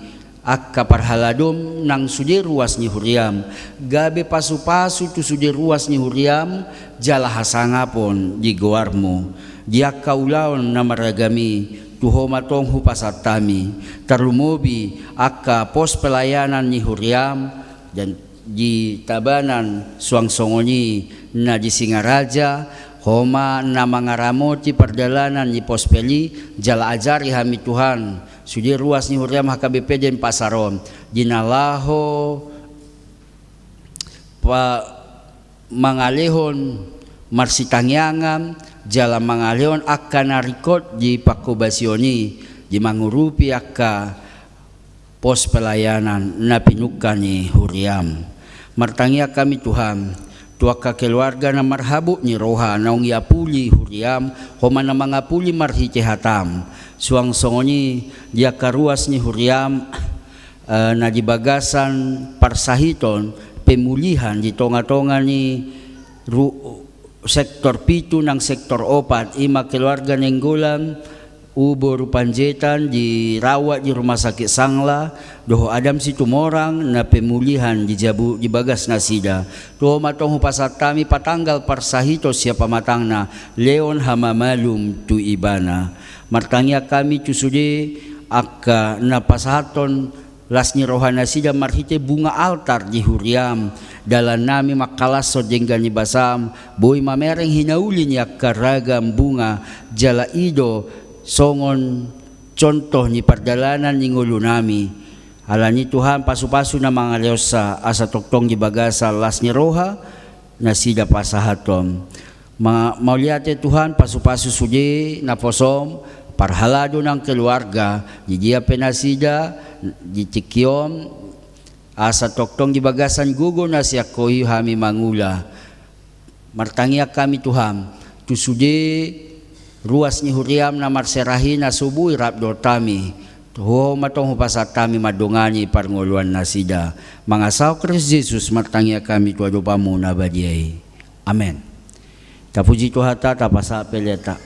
akka parhaladom nang sudi ruas ni Huriam, gabe pasu-pasu tu sudi ruas ni Huriam, jala hasangapon di goarmu, dia kaulaon na maragami, tuho matong hupasatami, terlumobi akka pos pelayanan ni Huriam, dan di tabanan suang songoni na di Singaraja, homa na mangaramoti perdalanan ni pospeli, jala ajari hami Tuhan, sudi ruas ni Huriam HKBP dan Pasaron, dinalaho pa mangalehon marsitangyangan, jala mangalehon akan narikot di pakobasioni, di mangurupi akka pos pelayanan na pinukan ni Huriam. Martangia kami Tuhan, tuaka keluarga na marhabu ni roha naung yapuli Huriam, homa na mga puli marhite hatam, suang songoni dia karuas ni Huriam, na dibagasan parsahiton pemulihan di tonga-tonga ni sektor 7 ng sektor 4 ima keluarga nenggolan ubo rupanjetan di rawat di rumah sakit Sangla doho adam si tumorang na pemulihan di jabu di bagas nasida doho matong pasatami patanggal parsahito siapa matang na Leon hamamalum tu ibana martangya kami cusude akka napasahaton las ni rohana sida marhite bunga altar di Huriam dalan nami makalaso jenggan ni basam boy mamereng hinauli niya karagam bunga jala ido songon contoh ni perdalanan ni ngulu nami alani Tuhan pasu-pasu na mga leosa asa toktong di bagasa las ni roha na sida pasahatom mauliate Tuhan pasu-pasu sudi na posom parhalado ng keluarga di dia penasida di Tikiom asa toktong di bagasan gugo na siya koy hami mangula martangia kami Tuhan tusude ruas ni Huriam na marserahin na subuhi rapdo tami tuho matong hupasat kami madungani parnguluan na sida mga sao Kristus Jesus martangia kami tuado pa muna badiyay amen tapuji tuhata tapasa peleta.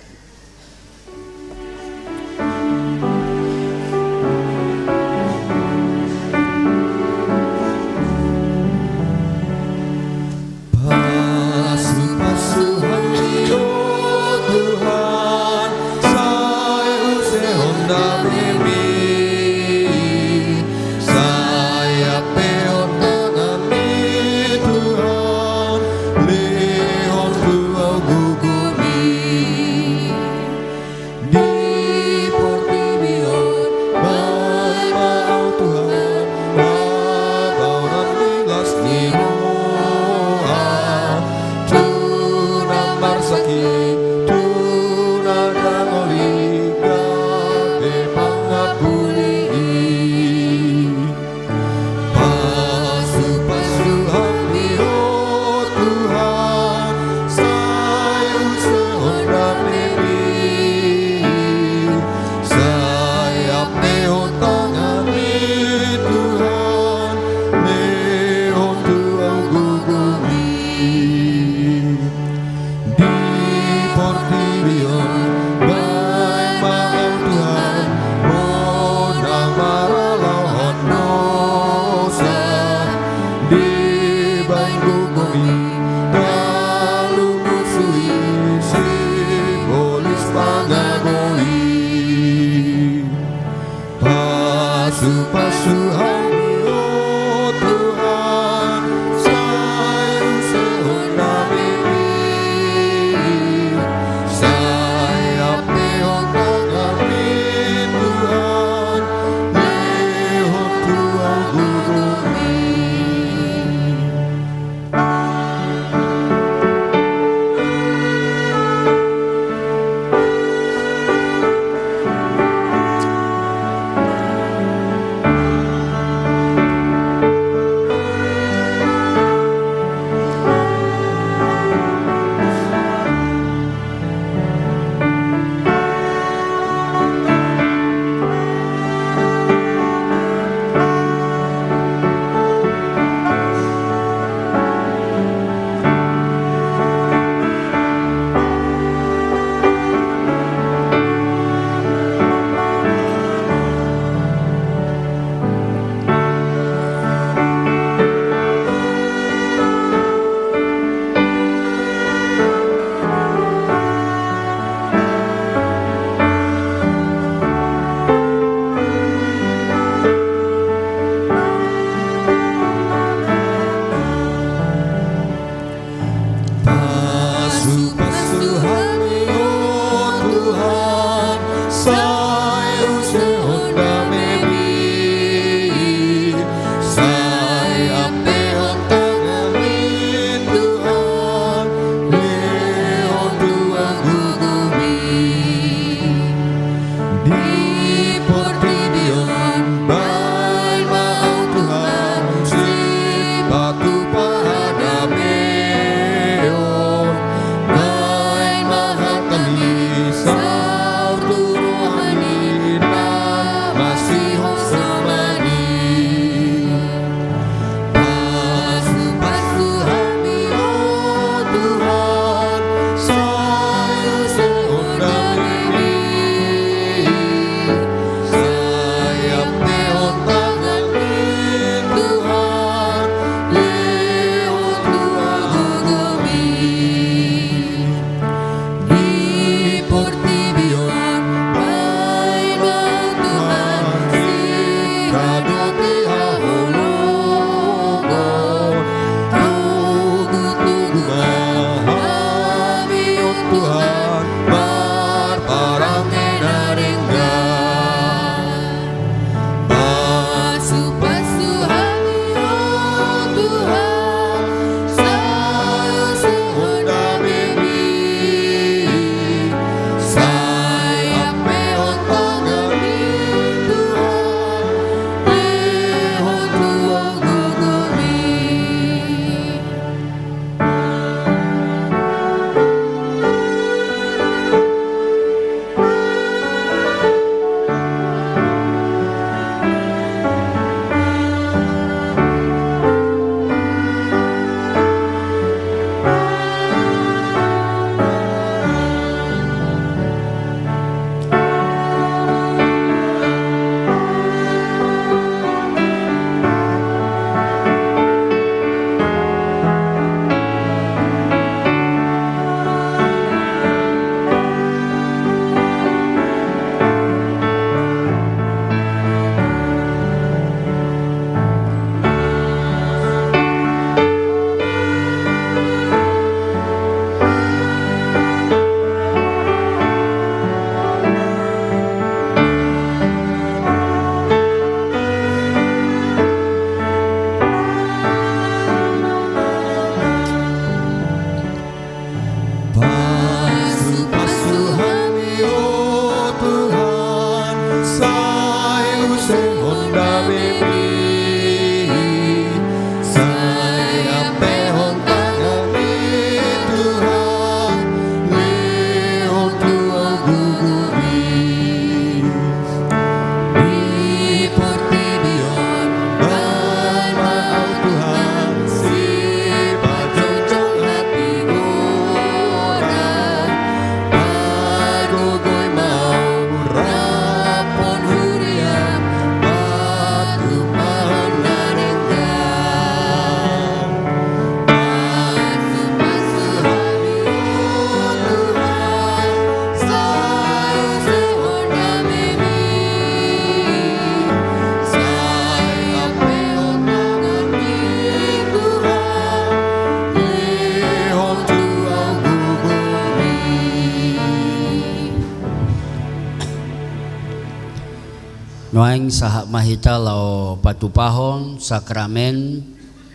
Noaing sahak mahita lao patupahon sakramen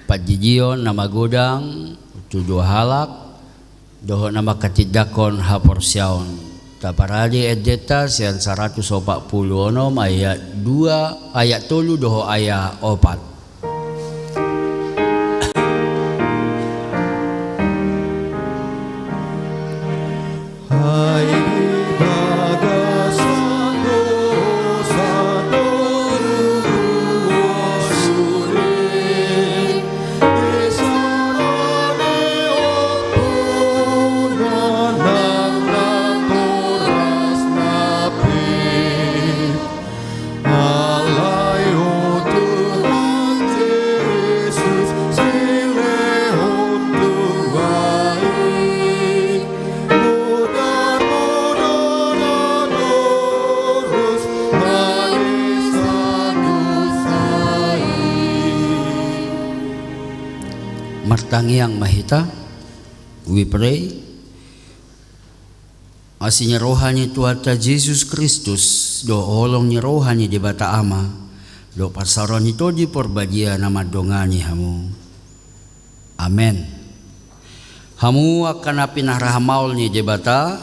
pajijion nama godang tujuh halak doho nama katidakon haporsyaon taparadi edeta sian 140 onom ayat 2 ayat 3 doho ayat 4. Martangiang mahita, we pray. Asinya rohani Tuhan Yesus Kristus, do holongnya rohani di bata ama, do pasaron itu di porbadia nama dongani hamu. Amen. Hamu akan apinah rahamaul ni jebata,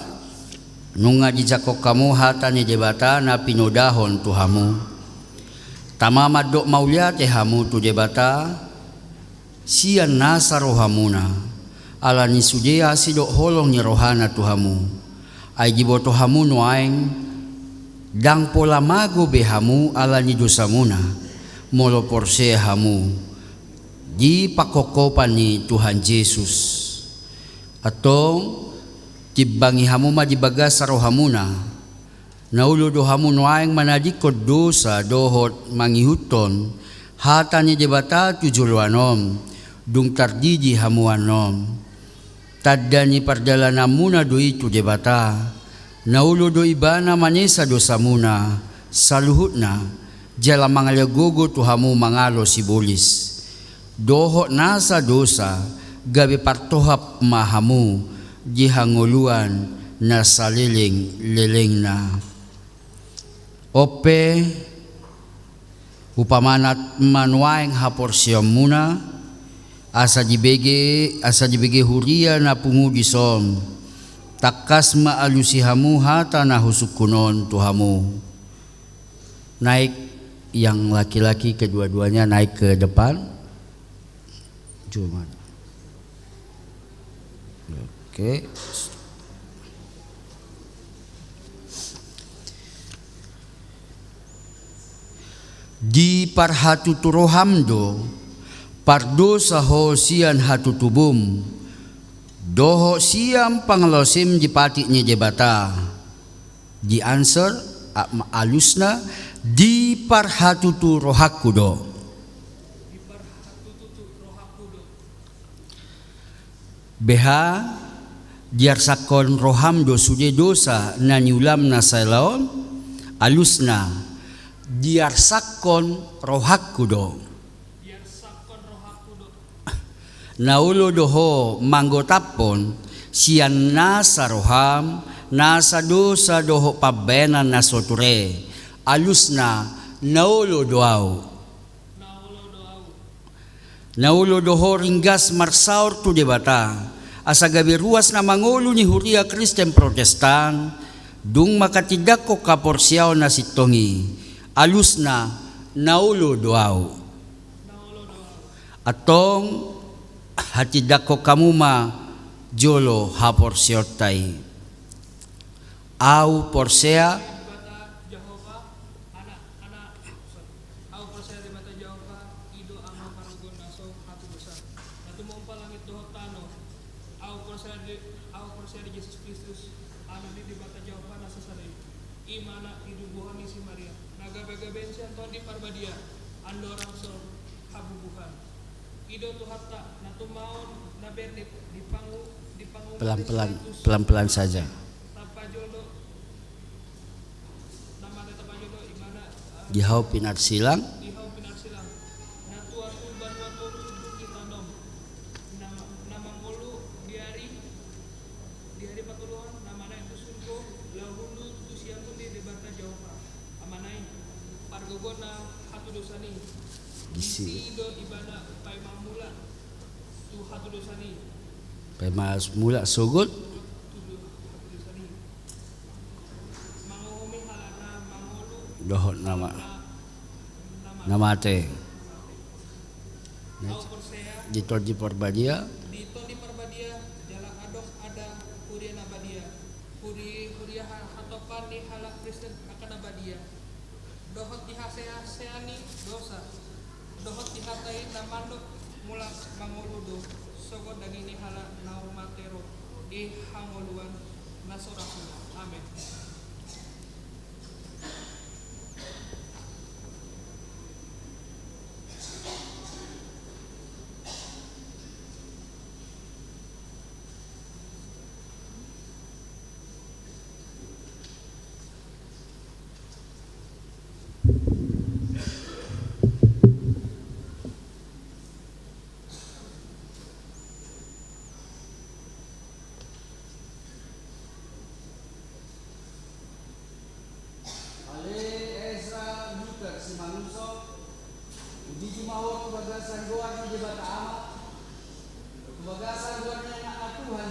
nunga dijakok kamu hata ni jebata na pinodahon tu hamu. Tamama dok maulia te hamu tu jebata. Sian nasa rohamuna ala ni sudea si dok holong ni rohana tuhamu ai jiboto hamu noaing Dang pola mago be hamu ala ni dosa muna, molo porse hamu di pakokopan ni Tuhan Yesus. Atong tibangi hamu ma di bagas sa rohamuna, naulo do hamu noaeng manadikod dosa dohot mangihuton, hata ni debata tujuluanom, dung tardiji hamuanom. Tadda ni pardalanan muna do itu debata, naulo do ibana manesa dosa muna, saluhut na, jala mangalagogo tuhamu mangalo sibulis. Doho nasa dosa, gabi partohap mahamu, jihanguluan na saliling-liling na. Ope, upamanat manuaeng haporsyam muna, asa dibege huria na pungudisom, takas maalusihamu hata na husukunon tuhamu. Naik yang laki-laki kedua-duanya naik ke depan. Cuma. Oke. Di parhatu turohamdo pardo saho sian hatu tubum doho siam panglosim jipati ni jebata di answer alusna di parhatutu rohakudo. Beha diarsakon rohamdo sude dosa na niulam na salaon alusna diarsakon rohakudo. Naulo doho manggotapon sian nasa roham nasa dosa doho pabenan na soture alusna naulo doho ringgas marsaur tu debata asa gabi ruas na mangolo ni huria Kristen Protestan dung makatidak ko kaporsiaw na sitongi alusna naulo doaw atong hatidak ko kamuma jolo haporsiotay au porsea pelan-pelan saja. Dihau pinar silang Mas mula sugut dohot nama te dito di parbadia jalan adok ada kuria nabadia kuria hatopan di halak Kristen akan nabadia dohot di haseani dosa dohot di hatai namandok mulak manguludo sogot daging ni hala nau matero di hangoluan nasorasuna. Amin.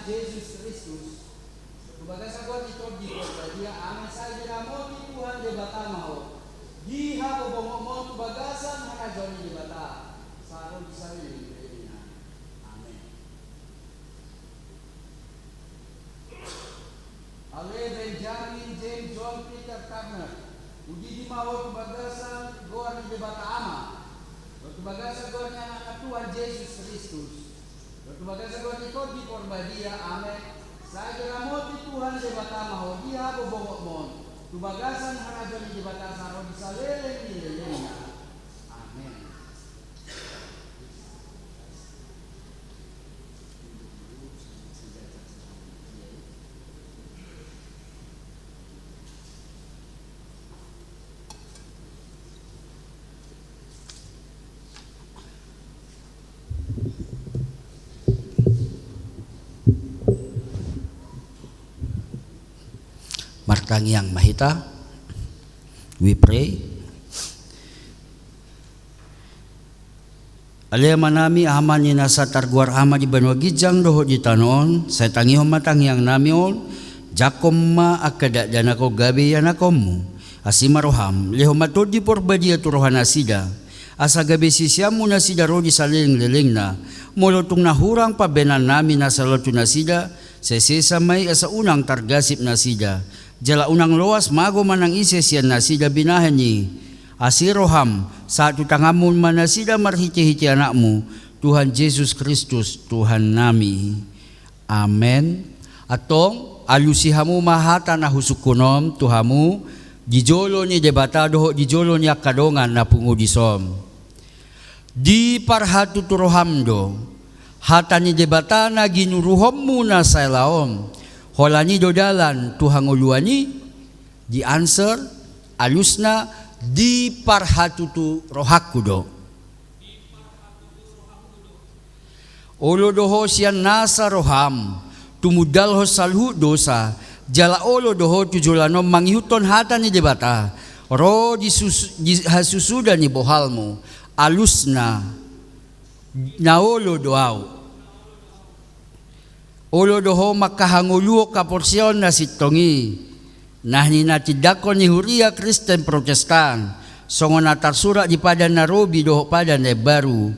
Yesus Kristus, kubagasa ko dito dia amin sa dinamo ti Tuhan de bata mao. Di habo mo kubagasan hana joni de bata. Saron sa na. Amen. Ale Benjamin James John Peter Turner Uji di mau tubagasan goa ni debata ama. Tubagasan goa ni anak Tuhan Yesus Kristus. Tubagasan goa ni Todi porbadia amen. Sa geramoti Tuhan debata ama ho dia bobongok mon. Tubagasan harajo ni debata sa ro disaleleng ni leleng. Amen. Martangiang mahita, we pray. Alea manami aman ni nasa targuar ama di banwa gijang doho di tanon, saya tangihom matangiang namion, jakom ma akada janako gabi yanakomu, asima roham, leho matod di porbadia turohan asida, asa gabi sisiamu nasida ro di saling leleng na, molotong nahurang pabenan nami nasa lotu nasida, sesesa may asa unang targasip nasida, jala unang loas mago manang ise siyan nasida binahan ni, asiroham saat utangamun manasida marhiti-hiti anakmu Tuhan Yesus Kristus Tuhan nami. Amen. Atong alusihamu mahata na husukunom tuhamu dijolo ni debata doho dijolo ni akadongan na pungudisom. Di parhatu turohamdo hata ni debata na ginuruhom muna sa laom. Holani dodalan tuhang uluani di answer alusna di parhatutu rohakudo. Olo doho siyan nasa roham tumudal ho salhu dosa jala olo doho tujulanom manghihuton hata ni debata ro di hasusuda ni bohalmu alusna na olo doaw. Olo doho makahanguluo kaporsyon na sitongi. Nahni natidakon ni Huria Kristen Protestan. Songo natarsura di padan na robi doho padan na baru.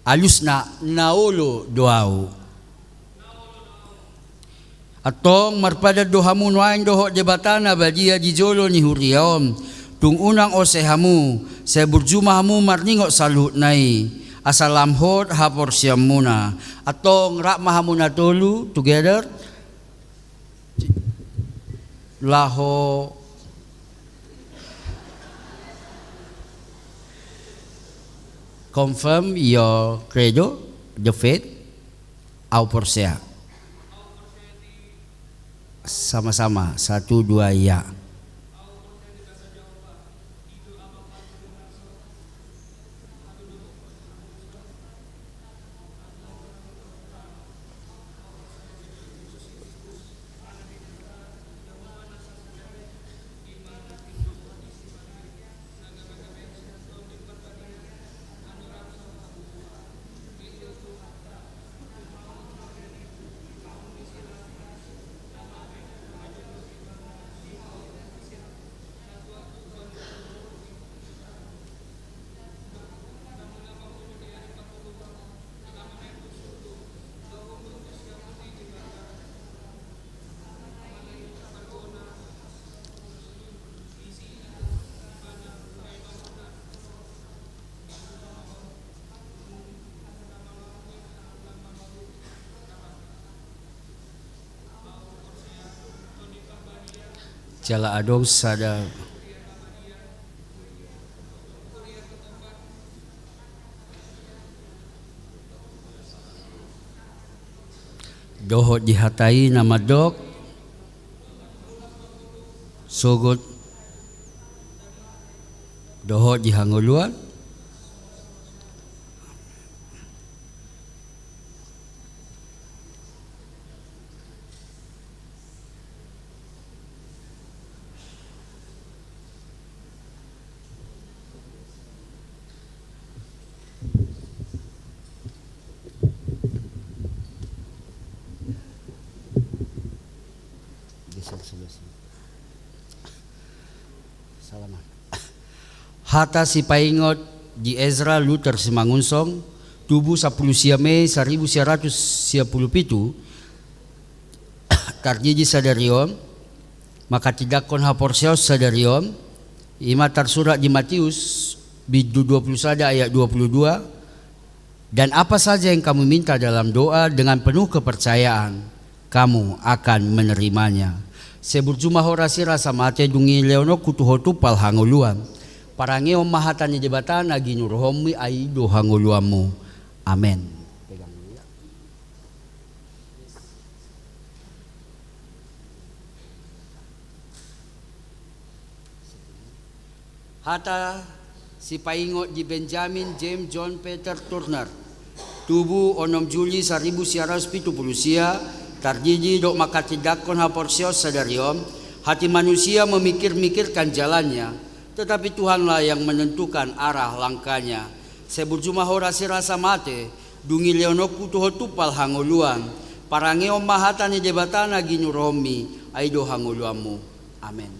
Alus na naolo doaw. Atong marpada dohamu nuain doho debatana badia di jolo ni Huriaom. Tung unang osehamu. Saya berjumahamu marningok salut nai. Asalamhot hapor siyam muna. Atong rakmahamu na tolu together. Laho confirm your credo, the faith, au porsea. Sama-sama, 1, 2 ya. Jala adong sada doho dihatai nama dok sogot doho dihanguluan salaman. Hata si paingot di Ezra Luther si mangunsong tubuh 10 Mei 1917 tarjiji sadarion maka tidakon haporsios sadarion Ima tersurat di Matius 21 ayat 22. Dan apa saja yang kamu minta dalam doa dengan penuh kepercayaan, kamu akan menerimanya. Sebut jumah orasi rasa mate dungi leono kutuho tupal hanguluan. Parangeo mahatani jebatan agi nurhomi aido hanguluamu. Amen. Hata si paingot di Benjamin James John Peter Turner tubuh 6 Juli 1970 tarjiji dok makatidakon haporsios sadariom. Hati manusia memikir-mikirkan jalannya, tetapi Tuhanlah yang menentukan arah langkahnya. Sebut jumah orasi rasa mate dungi leonoku tuho tupal hanguluan. Parangeo mahatani debatana ginuromi aido hanguluamu. Amen.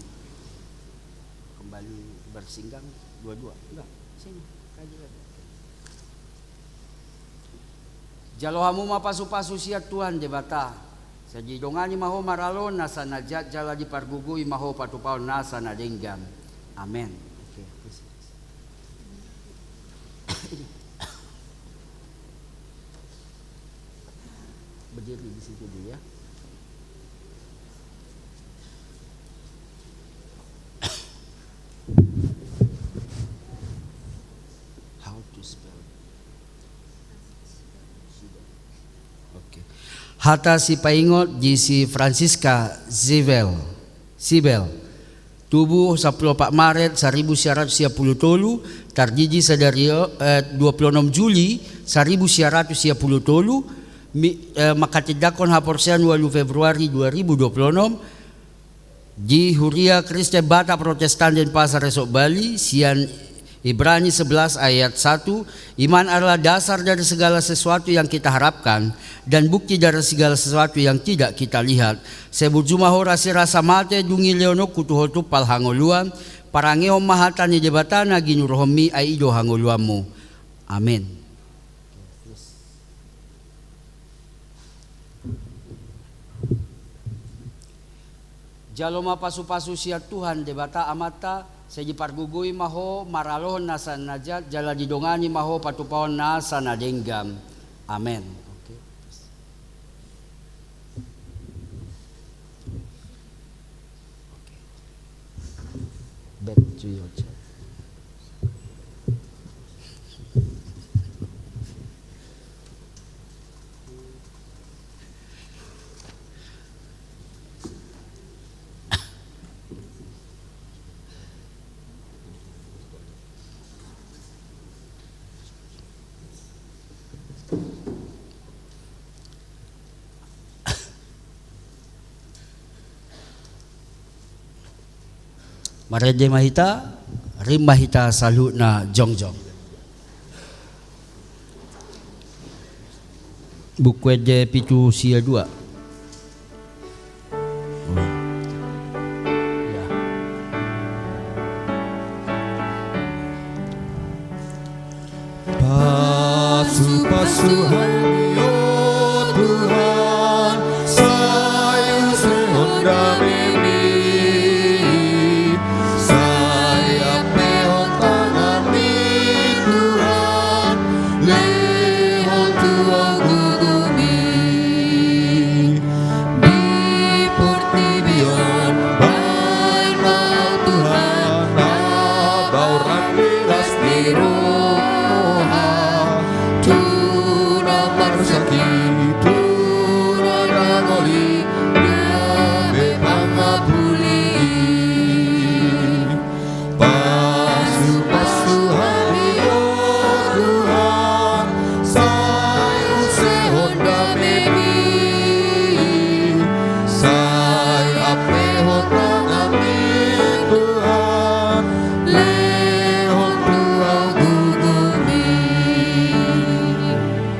Kembali bersinggang dua-dua. Enggak, sini. Kaji lagi. Jalohamu mapasu-pasu siat Tuhan debata. Sajidongani maho maralo nasa najat jala di pargugui maho patupau nasa nadenggan. Amen. Oke. Berdiri di situ dulu ya. How to spell? Oke. Hata si paingot di si Francisca Sibel tubuh 14 Maret 1930 tarjiji sadario 26 Juli 1930 makatidakon haporsean 8 Februari 2026 di Huria Kristen Bata Protestan dan Pasar Esok Bali sian Ibrani 11 ayat 1. Iman adalah dasar dari segala sesuatu yang kita harapkan dan bukti dari segala sesuatu yang tidak kita lihat. Sebut jumah orasi rasa mate dungi leono kutuho tupal hangoluan. Parangeo mahatani debatana ginurohomi aido hangoluamu. Amin. Jaloma pasu-pasu siat Tuhan debata amata seji pargugui maho maralohon nasa najat jala didongani maho patupawon nasa nadenggam. Amen. Okay. Back to your chair. Marede mahita, rim mahita salut na jongjong. Buku de pitu sia 2. Pasu-pasu hati oh Tuhan, sayang sehonda meni. Saya pehon tangani Tuhan, lehon tuang gugumi. Di pertibion baik mau Tuhan, nabauran bilas biru.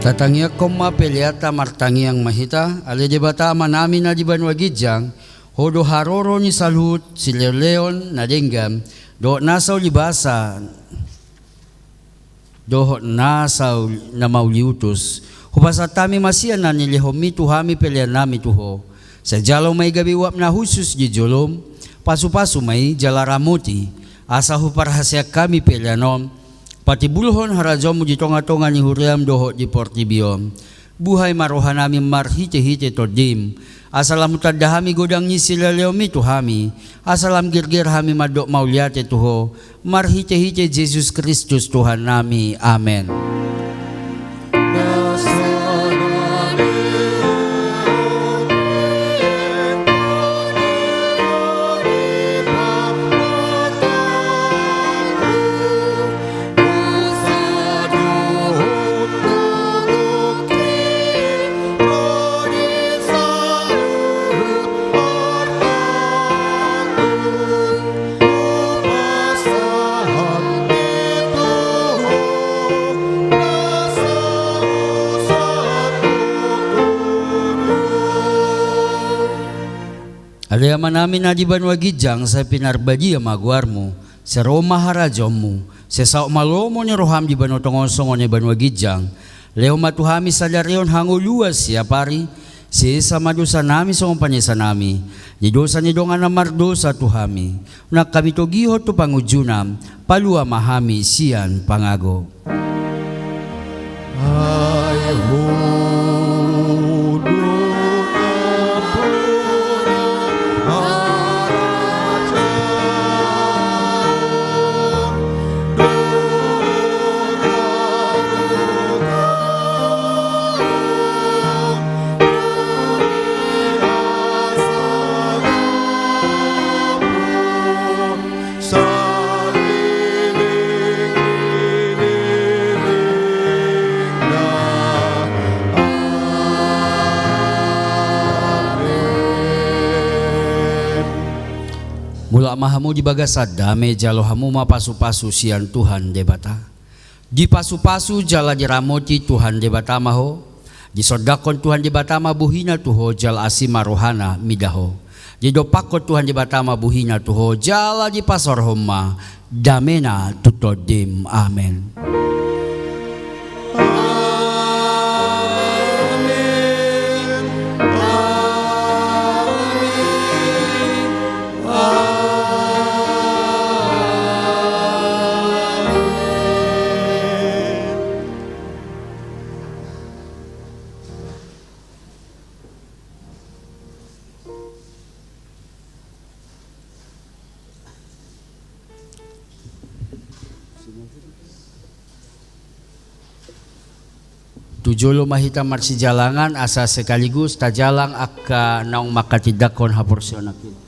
Tatangia koma peliata martangiang mahita ale debata manami na diban wagijang hodo haroro ni salut si leon na denggam do nasaw libasa do nasaw na mauliutos hupasatami masian na nilihomi tuhami pelianami tuho sa jalo may gabiwap na husus di jolom pasu-pasu may jalaramuti Asahu parhasia kami pelanom, patibulhon harajomu di tonga-tonga ni huriam doho di portibiom. Buhay marohanami marhite-hite todim. Asalam tadahami godang ni silaleomi tuhami. Asalam girgir hami madok mauliate tuho. Marhite-hite Jesus Kristus Tuhan nami. Amen. Alayaman namin na di banwagidjang sa pinarbadi maguarmo, sa Roma harajomu, sa sao malomo ni roham di banotongosongo ni banwagidjang, leo matuhami sa larion hanguluas siya pari, si sa madusa nami sa kumpanya nami, di dosa ni dongan na mardosa tuhami, na kami togihot to pangujunam, palua mahami siyan pangago. Mula mahamu di bagasad dame jalo hamu mapasu-pasu sian Tuhan debata. Di pasu-pasu jala diramoti Tuhan debata maho. Di sodakon Tuhan debata mabuhina tuho jala asima rohana midaho. Di dopakon Tuhan debata mabuhina tuho jala di pasor homa damena tutodim. Amen. Tujolo mahita marsijalangan asa sekaligus tajalang akka naong makatidakon haporsyon nakin.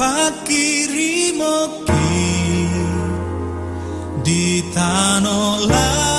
Pakirimoki di tanola